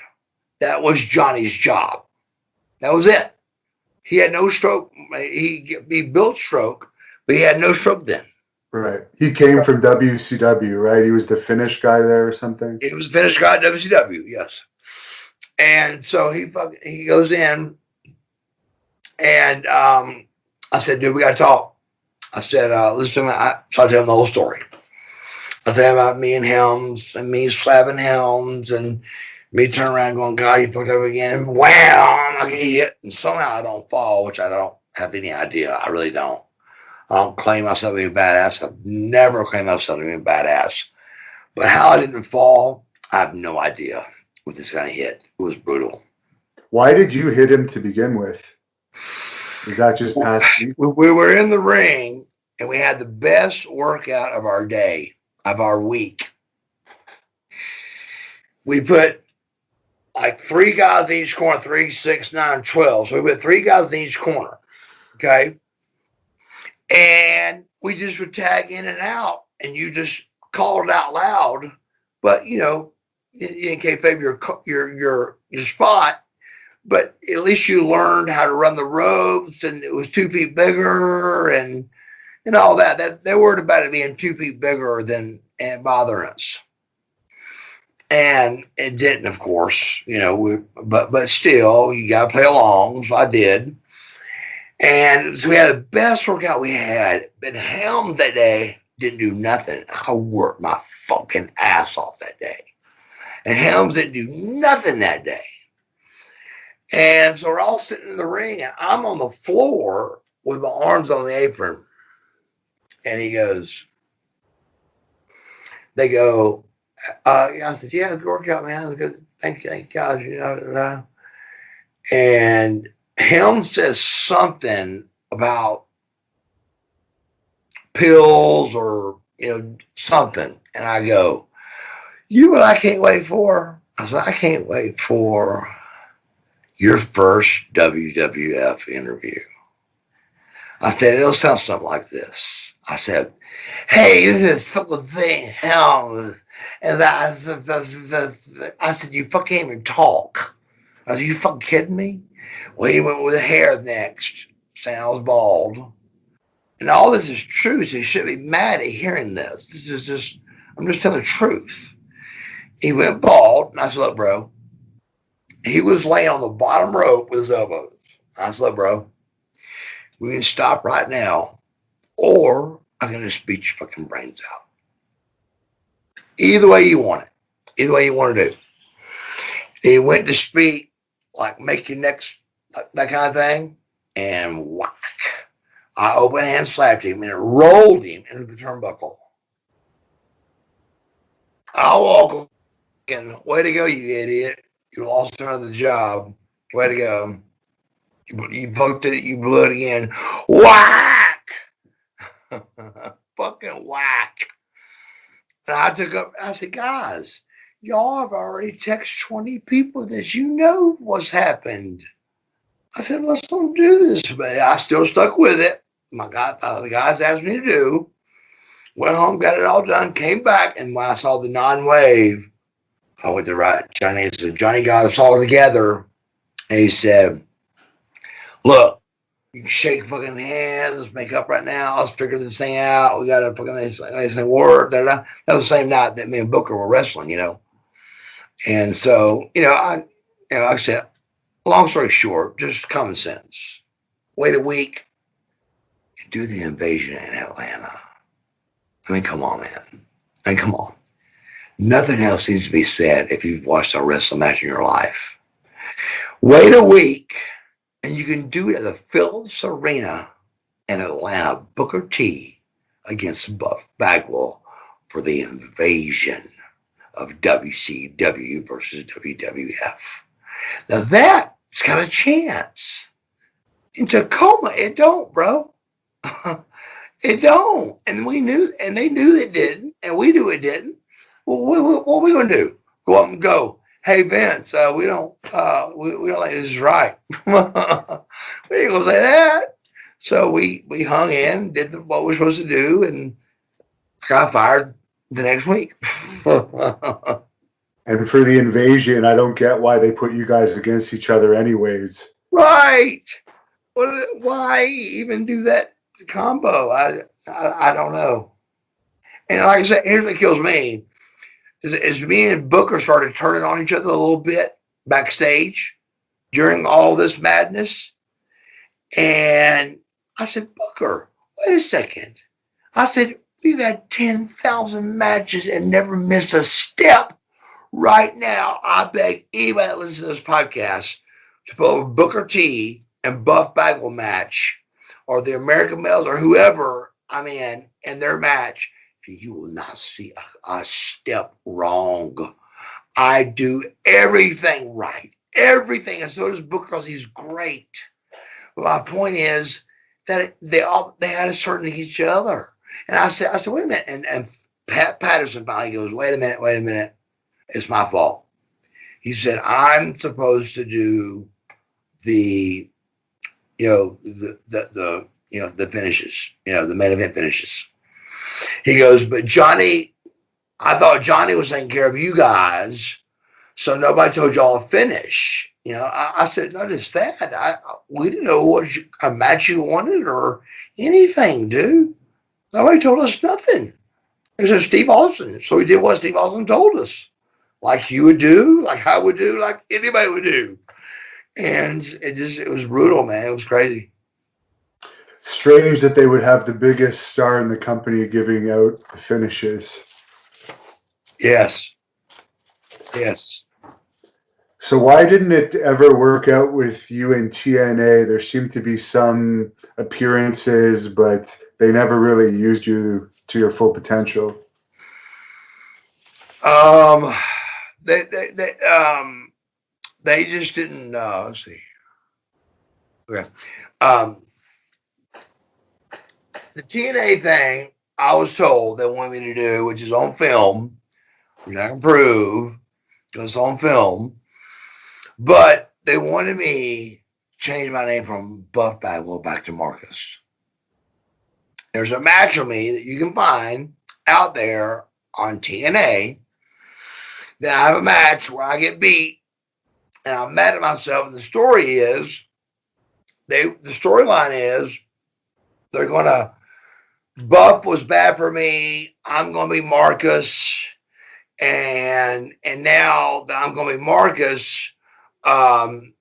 That was Johnny's job. That was it. He had no stroke. He built stroke, but he had no stroke then. Right. He came from WCW, right? He was the Finnish guy there or something. He was the Finnish guy at WCW, yes. And so he goes in. And I said, dude, we got to talk. I said, listen, so I tell him the whole story. I tell him about me and Helms and me slapping Helms and me turning around going, God, you fucked up again. And wham, I get hit. And somehow I don't fall, which I don't have any idea. I really don't. I don't claim myself to be a badass. I've never claimed myself to be a badass. But how I didn't fall, I have no idea with this kind of hit. It was brutal. Why did you hit him to begin with? Is that just past you? We were in the ring and we had the best workout of our day, of our week. We put like 3 guys in each corner, 3, 6, 9, 12. So we put 3 guys in each corner. Okay. And we just would tag in and out and you just call it out loud. But you can't favor your spot. But at least you learned how to run the ropes, and it was 2 feet bigger, and all that. They worried about it being 2 feet bigger than and bothering us, and it didn't, of course. But still, you got to play along. So I did, and so we had the best workout we had. But Helm that day didn't do nothing. I worked my fucking ass off that day, and Helms didn't do nothing that day. And so we're all sitting in the ring, and I'm on the floor with my arms on the apron. And they go, I said, yeah, good workout, man. Good. Thank you, guys. And Helm says something about pills or, something. And I go, you what I can't wait for? I said, I can't wait for your first WWF interview. I said, it'll sound something like this. I said, hey, this is fucking thing, hell. And I said, you fucking can't even talk. I said, you fucking kidding me? Well, he went with the hair next, saying I was bald. And all this is true, so you shouldn't be mad at hearing this. This is just, I'm just telling the truth. He went bald. And I said, look, bro, he was laying on the bottom rope with his elbows. I said, look, bro, we can stop right now, or I can just beat your fucking brains out. Either way you want it. Either way you want to do. He went to speak, like make your next, like, that kind of thing, and whack. I open hand slapped him and it rolled him into the turnbuckle. I walk in, way to go, you idiot. You lost another job. Way to go. You poked it, you blew it again. Whack! Fucking whack. And I took up, I said, guys, y'all have already texted 20 people that you know what's happened. I said, let's don't do this. But I still stuck with it. The guys asked me to do. Went home, got it all done, came back, and when I saw the non-wave, I went to right. Johnny said, Johnny got us all together. And he said, look, you can shake fucking hands, let's make up right now, let's figure this thing out. We got to fucking this thing work. That was the same night that me and Booker were wrestling, you know. And so, like I said, long story short, just common sense. Wait a week and do the invasion in Atlanta. I mean, come on, man. I mean, come on. Nothing else needs to be said if you've watched a wrestling match in your life. Wait a week, and you can do it at the Phillips Arena in Atlanta. Booker T against Buff Bagwell for the invasion of WCW versus WWF. Now that's got a chance. In Tacoma, it don't, bro. It don't. And we knew, and they knew it didn't, and we knew it didn't. Well, what are we gonna do? Go up and go, hey Vince, we don't think this is right. We ain't gonna say that. So we hung in, did what we're supposed to do, and got fired the next week. And for the invasion, I don't get why they put you guys against each other anyways. Right. Why even do that combo? I don't know. And like I said, here's what kills me. As me and Booker started turning on each other a little bit backstage during all this madness. And I said, Booker, wait a second. I said, we've had 10,000 matches and never missed a step. Right now, I beg anybody that listens to this podcast to put a Booker T and Buff Bagwell match, or the American Males, or whoever I'm in their match, and you will not see a step wrong. I do everything right. Everything. And so does Booker, because he's great. But my point is that they had to turn to each other. And I said, wait a minute. And Pat Patterson finally goes, wait a minute. It's my fault. He said, I'm supposed to do the finishes, the main event finishes. He goes, but Johnny, I thought Johnny was taking care of you guys, so nobody told y'all to finish. I said, not just that. We didn't know what a match you wanted or anything, dude. Nobody told us nothing. It was Steve Austin, so we did what Steve Austin told us, like you would do, like I would do, like anybody would do. And it was brutal, man. It was crazy. Strange that they would have the biggest star in the company giving out the finishes. Yes. So why didn't it ever work out with you and TNA? There seemed to be some appearances, but they never really used you to your full potential. They just didn't. Let's see. Okay. The TNA thing, I was told they wanted me to do, which is on film, which I can prove because it's on film. But they wanted me to change my name from Buff Bagwell back to Marcus. There's a match of me that you can find out there on TNA. Then I have a match where I get beat and I'm mad at myself. And the storyline is they're going to, Buff was bad for me. I'm going to be Marcus. and now that I'm going to be Marcus, um,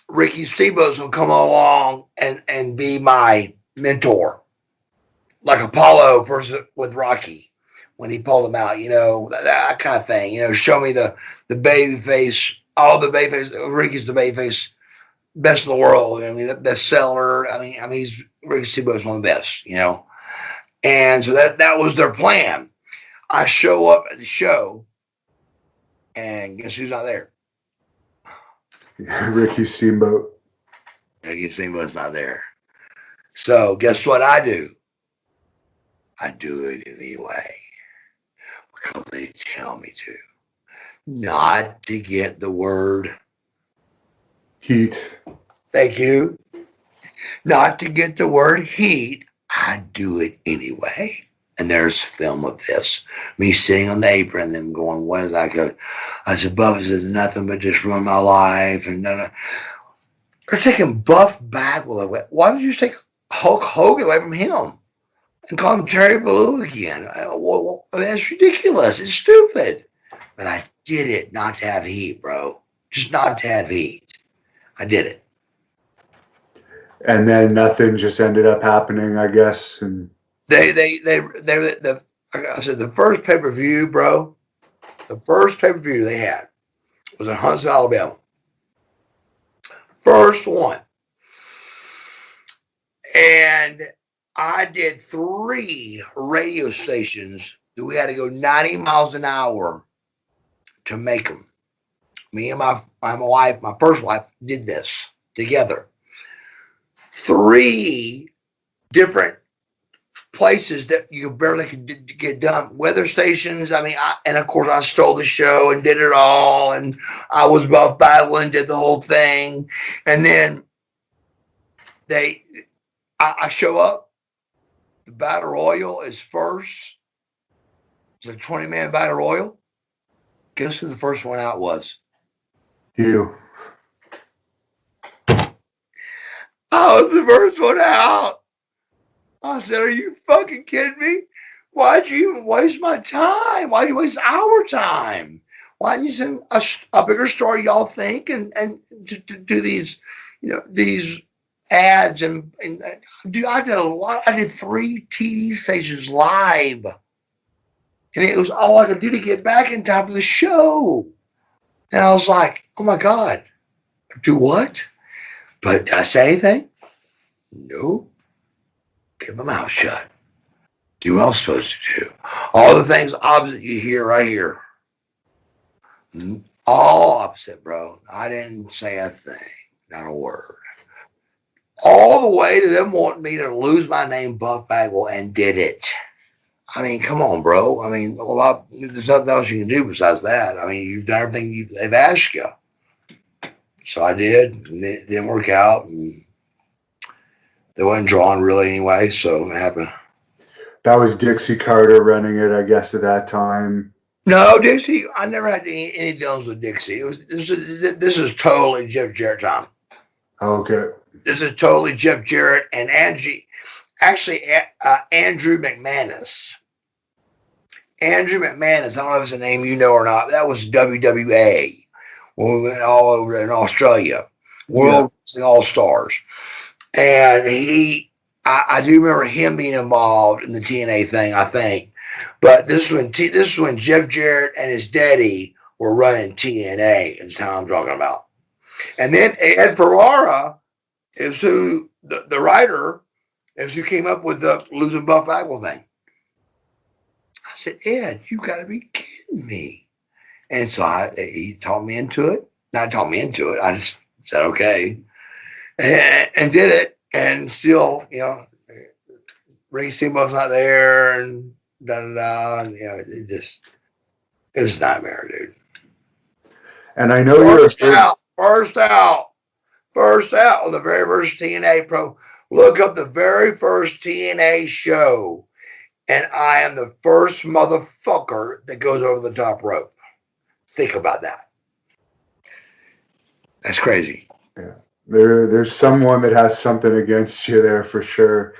Ricky Steamboat's going to come along and be my mentor, like Apollo versus with Rocky when he pulled him out. That kind of thing. Show me the baby face, all the baby face. Ricky's the baby face, best in the world. I mean, the bestseller. He's Ricky Steamboat's one of the best. And so that was their plan. I show up at the show, and guess who's not there? Ricky Steamboat. Ricky Steamboat's not there. So guess what I do? I do it anyway because they tell me to. Not to get the word heat. Thank you. Not to get the word heat. I do it anyway. And there's film of this. Me sitting on the apron and them going, what is that? I said, Buff is nothing but just ruin my life. And they're taking Buff Bagwell away. Why did you take Hulk Hogan away from him and call him Terry Blue again? That's ridiculous. It's stupid. But I did it not to have heat, bro. Just not to have heat. I did it. And then nothing just ended up happening, I guess. And I said the first pay-per-view, bro. The first pay-per-view they had was in Huntsville, Alabama. First one. And I did 3 radio stations that we had to go 90 miles an hour to make them. Me and my wife, my first wife, did this together. 3 different places that you barely could get done. Weather stations. And of course I stole the show and did it all. And I was Buff Bagwell and did the whole thing. And then I show up. The Battle Royal is first. It's a 20-man Battle Royal. Guess who the first one out was? You. I was the first one out. I said, are you fucking kidding me? Why'd you even waste my time? Why'd you waste our time? Why didn't you send a bigger story, y'all think, and to do these, these ads and dude, I did a lot. I did 3 TV stations live, and it was all I could do to get back in time for the show. And I was like, oh my God, do what? But did I say anything? No. Keep my mouth shut. Do what I was supposed to do. All the things opposite you hear right here. All opposite, bro. I didn't say a thing. Not a word. All the way to them wanting me to lose my name, Buff Bagwell, and did it. Come on, bro. There's nothing else you can do besides that. You've done everything they've asked you. So I did, and it didn't work out. And they wasn't drawn really anyway, so it happened. That was Dixie Carter running it, I guess, at that time. No, Dixie, I never had any dealings with Dixie. This is totally Jeff Jarrett time. Okay. This is totally Jeff Jarrett and Andrew McManus. Andrew McManus, I don't know if it's a name you know or not. That was WWA when we went all over in Australia. World Wrestling All-Stars. And I do remember him being involved in the TNA thing, I think. But this is when Jeff Jarrett and his daddy were running TNA, is how I'm talking about. And then Ed Ferrara is who, the writer, is who came up with the losing Buff Bagwell thing. I said, Ed, you got to be kidding me. And so he talked me into it. Not talked me into it. I just said, okay. And did it. And still, Ricky Steamboat's not there and da-da-da. And, it was a nightmare, dude. And I know First out on the very first TNA Pro. Look up the very first TNA show, and I am the first motherfucker that goes over the top rope. Think about that. That's crazy. Yeah. There's someone that has something against you there for sure.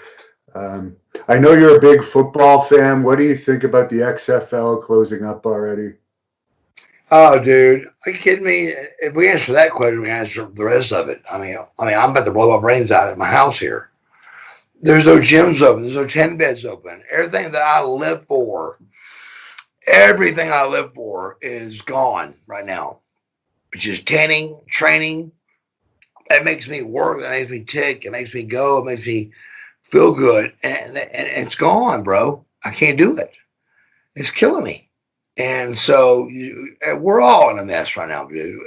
I know you're a big football fan. What do you think about the XFL closing up already? Oh, dude, are you kidding me? If we answer that question, we can answer the rest of it. I mean, I'm about to blow my brains out at my house here. There's no gyms open. There's no 10 beds open. Everything I live for is gone right now, which is tanning, training. It makes me work. It makes me tick. It makes me go. It makes me feel good. And it's gone, bro. I can't do it. It's killing me. And so we're all in a mess right now, dude.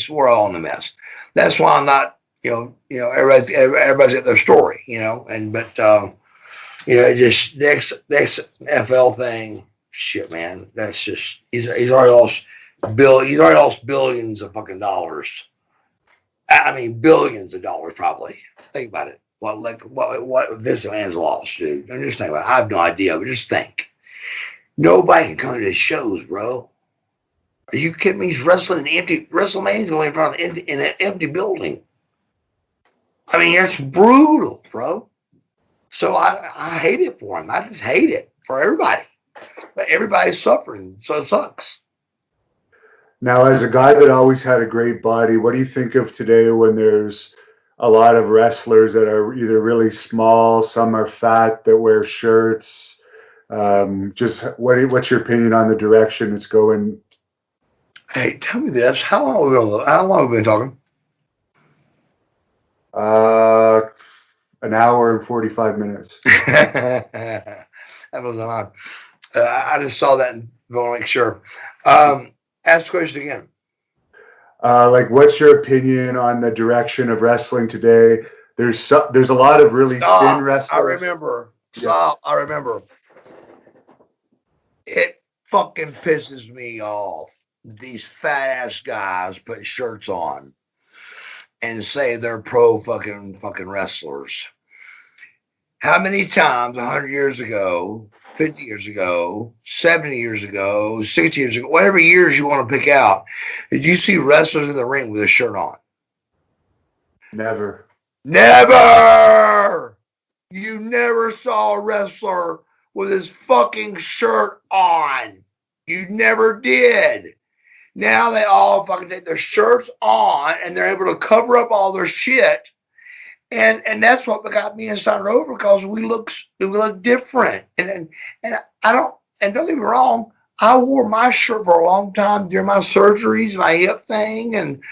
We're all in a mess. That's why I'm not, everybody's at their story, it just the XFL thing, shit, man. That's just he's already lost he's already lost billions of fucking dollars. I mean, billions of dollars probably. Think about it. What this man's lost, dude. I'm just thinking about it. I have no idea, but just think. Nobody can come to his shows, bro. Are you kidding me? He's wrestling in empty WrestleMania's going in front of in an empty building. I mean, that's brutal, bro. So I hate it for him. I just hate it for everybody. But everybody's suffering, so it sucks. Now, as a guy that always had a great body, what do you think of today when there's a lot of wrestlers that are either really small, some are fat that wear shirts? What's your opinion on the direction it's going? Hey, tell me this: how long have we been talking? Uh, an hour and 45 minutes. That was a lot. I just saw that and want to make sure. Ask the question again. What's your opinion on the direction of wrestling today? There's a lot of really thin Stop. I wrestlers. remember. Yeah. Stop. I remember. It fucking pisses me off. These fat ass guys put shirts on and say they're pro fucking wrestlers. How many times 100 years ago, 50 years ago, 70 years ago, 60 years ago, whatever years you want to pick out, did you see wrestlers in the ring with a shirt on? Never. Never! You never saw a wrestler with his fucking shirt on. You never did. Now they all fucking take their shirts on and they're able to cover up all their shit. And that's what got me and started over because we look different. And I don't get me wrong, I wore my shirt for a long time during my surgeries, my hip thing, and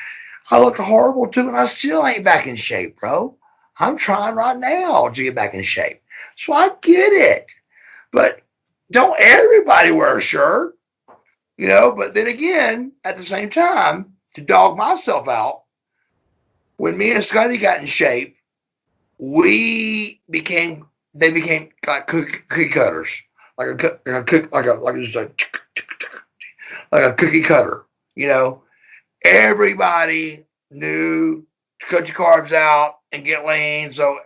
I looked horrible too, and I still ain't back in shape, bro. I'm trying right now to get back in shape. So I get it. But don't everybody wear a shirt, But then again, at the same time, to dog myself out, when me and Scotty got in shape, they became like cookie cutters, like a cookie cutter, Everybody knew to cut your carbs out and get lean. So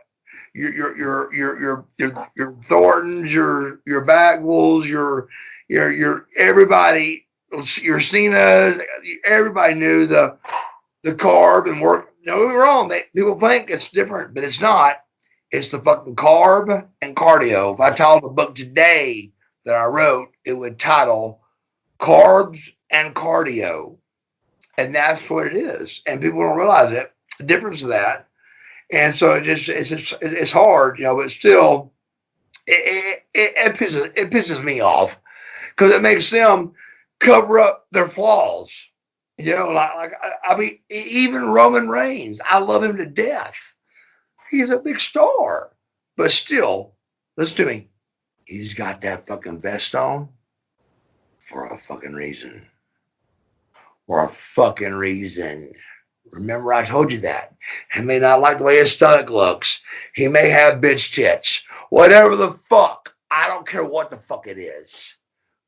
your Thorntons, your Bagwells, your everybody, your Cenas, everybody knew the carb and work. No, we're wrong. People think it's different, but it's not. It's the fucking carb and cardio. If I titled a book today that I wrote, it would title Carbs and Cardio. And that's what it is. And people don't realize it, the difference of that. And so it's hard, but still it pisses me off because it makes them cover up their flaws. I mean, even Roman Reigns, I love him to death. He's a big star, but still, listen to me. He's got that fucking vest on for a fucking reason. For a fucking reason. Remember, I told you that. He may not like the way his stomach looks. He may have bitch tits. Whatever the fuck. I don't care what the fuck it is.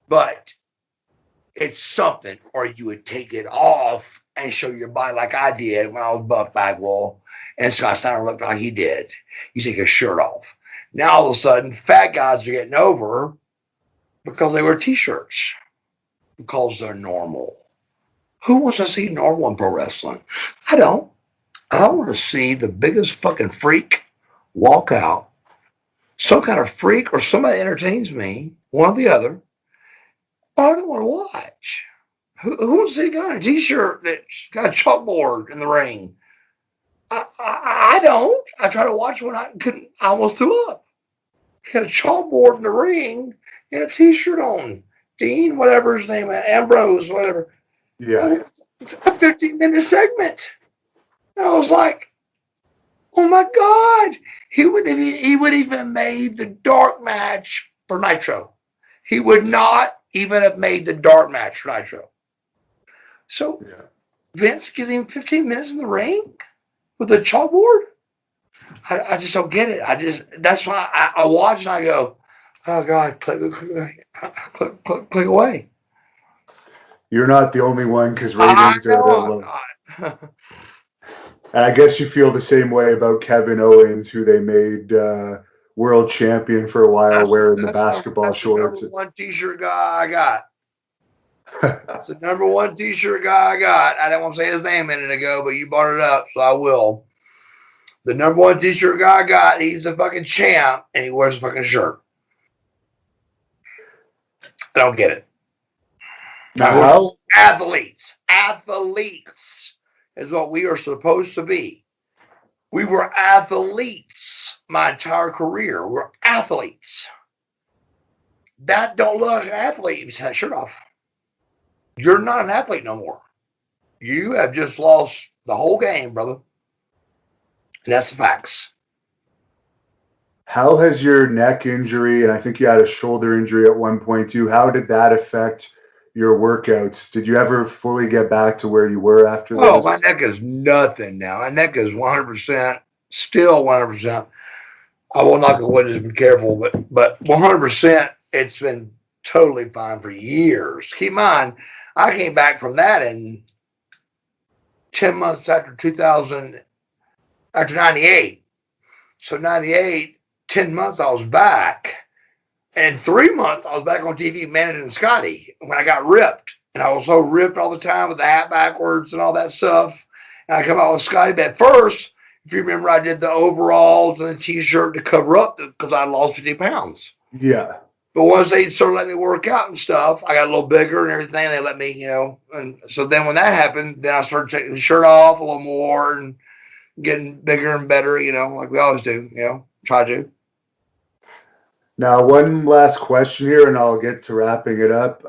But it's something, or you would take it off and show your body like I did when I was Buff Bagwell and Scott Steiner looked like he did. You take your shirt off. Now all of a sudden, fat guys are getting over because they wear t-shirts because they're normal. Who wants to see normal in pro wrestling? I don't. I want to see the biggest fucking freak walk out some kind of freak or somebody that entertains me, one or the other, I don't want to watch. Who wants to see a guy in a t-shirt that's got a chalkboard in the ring? I don't. I try to watch when I couldn't. I almost threw up. He had a chalkboard in the ring and a t-shirt on. Dean, whatever his name is, Ambrose, whatever. Yeah. It's a 15-minute segment. And I was like, oh my God. He would even made the dark match for Nitro. He would not even have made the dark match for Nitro. So Vince gives him 15 minutes in the ring with a chalkboard. I just don't get it. That's why I watch and I go, oh God, click away. You're not the only one because I ratings know are I'm low. not. And I guess you feel the same way about Kevin Owens, who they made world champion for a while, wearing the basketball That's the shorts. number one t-shirt guy I got. That's the number one t-shirt guy I got. I didn't want to say his name a minute ago, but you brought it up, so I will. The number one t-shirt guy I got, he's a fucking champ, and he wears a fucking shirt. I don't get it. Now, Athletes is what we are supposed to be. We were athletes my entire career. We're athletes. That don't look like an athlete if you take that shirt off. You're not an athlete no more. You have just lost the whole game, brother. And that's the facts. how has your neck injury, and I think you had a shoulder injury at one point too, how did that affect your workouts? Did you ever fully get back to where you were after this? Oh, my neck is nothing now. My neck is 100%, still 100%. I will knock on wood, just be careful, but 100%, it's been totally fine for years. Keep in mind, I came back from that in 10 months after 2000, after 98. So 98, 10 months I was back. And in 3 months, I was back on TV managing Scotty when I got ripped. And I was so ripped all the time with the hat backwards and all that stuff. And I come out with Scotty. But at first, if you remember, I did the overalls and the t-shirt to cover up because I lost 50 pounds. Yeah. But once they started letting me work out and stuff, I got a little bigger and everything. They let me, and so then when that happened, then I started taking the shirt off a little more and getting bigger and better, like we always do, try to. Now, one last question here, and I'll get to wrapping it up.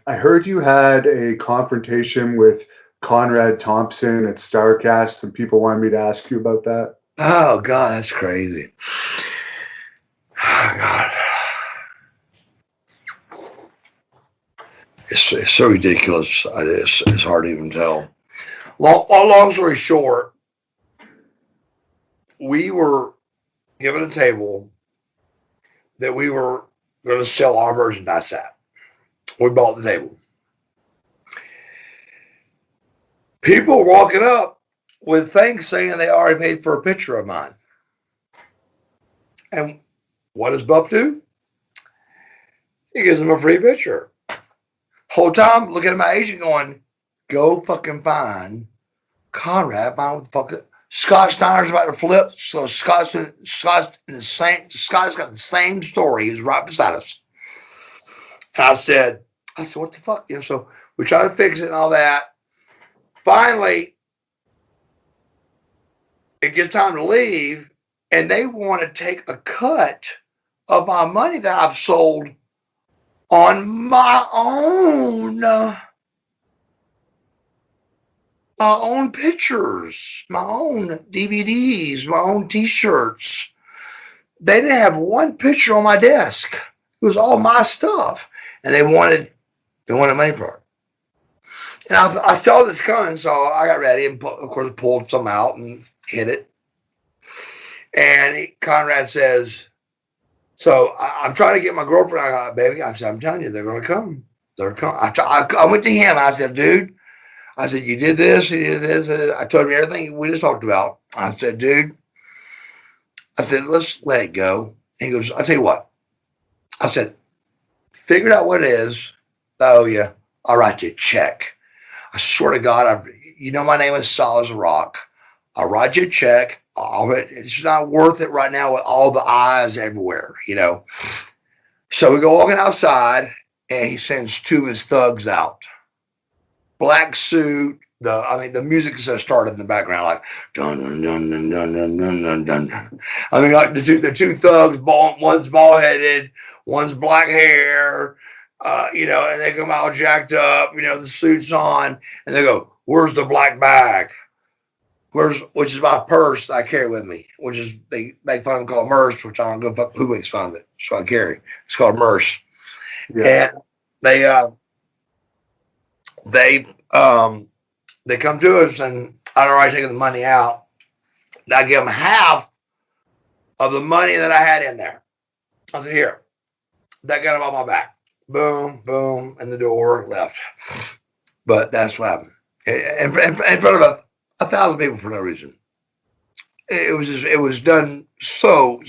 I heard you had a confrontation with Conrad Thompson at StarCast, and people wanted me to ask you about that. Oh, God, that's crazy. Oh, God. It's so ridiculous. It's hard to even tell. Long story short, we were given a table that we were going to sell our merchandise at. We bought the table. People were walking up with things saying they already paid for a picture of mine. And what does Buff do? He gives them a free picture. Whole time looking at my agent going, go fucking find Conrad, find what the fuck. Scott Steiner's about to flip, so Scott's got the same story. He's right beside us. And I said, what the fuck? So we tried to fix it and all that. Finally, it gets time to leave, and they want to take a cut of my money that I've sold on my own pictures, my own DVDs, my own t-shirts. They didn't have one picture on my desk. It was all my stuff. And they wanted money for it. And I saw this coming, so I got ready and, of course, pulled some out and hit it. And Conrad says, so I'm trying to get my girlfriend. I got, baby. I said, I'm telling you, they're going to come. They're coming. I went to him. I said, dude, you did this, you did this. I told him everything we just talked about. I said, dude, let's let it go. And he goes, I'll tell you what. I said, figure out what it is. Oh, yeah. I'll write you a check. I swear to God, my name is solid as a rock. I'll write you a check. all of it. It's not worth it right now with all the eyes everywhere, you know. So we go walking outside, and he sends two of his thugs out. Black suit. The music just started in the background, like dun dun dun dun dun dun dun dun dun. I mean, like the two thugs, one's bald headed, one's black hair, you know, and they come out jacked up, you know, the suits on, and they go, "Where's the black bag? Which is my purse I carry with me, which is they make fun of called merce, which I don't go fuck who makes fun of it, so I carry. It's called merce, Yeah. and they they um they come to us, and I'd already taken the money out. And I give them half of the money that I had in there. I said, "Here, that got them on my back." Boom, boom, and the door left. But that's what happened in front of a thousand people for no reason. It was done so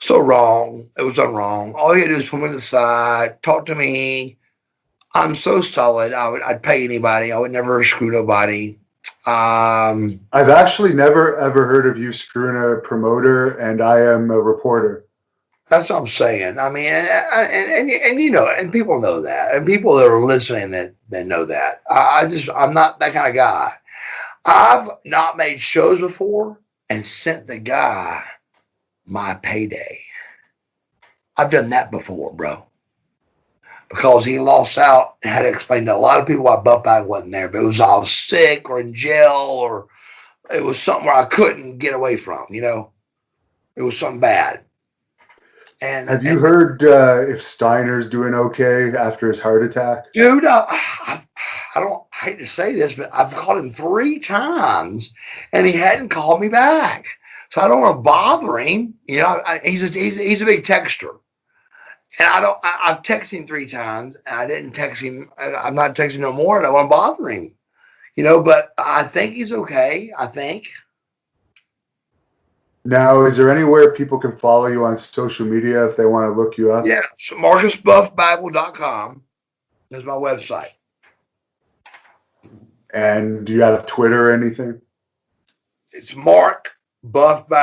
wrong. It was done wrong. All you had to do is put me to the side, talk to me. I'm so solid. I'd pay anybody. I would never screw nobody. I've actually never ever heard of you screwing a promoter, and I am a reporter. That's what I'm saying. I mean, and you know, and people know that, and people that are listening that know that. I'm not that kind of guy. I've not made shows before and sent the guy my payday. I've done that before, bro, because he lost out and had to explain to a lot of people why Buff Bagwell wasn't there. But it was all sick or in jail, or it was something where I couldn't get away from. You know, it was something bad. Have you And heard if Steiner's doing okay after his heart attack? dude, I don't I hate to say this, but I've called him 3 times, and he hadn't called me back. So I don't want to bother him. You know, he's a big texter, and I've texted him 3 times, and I didn't text him. I'm not texting no more, and I want to bother him. You know, but I think he's okay. I think. Now, is there anywhere people can follow you on social media if they want to look you up? Yeah. So MarcusBuffBagwell.com is my website. And do you have Twitter or anything? It's Mark Buff Bagwell.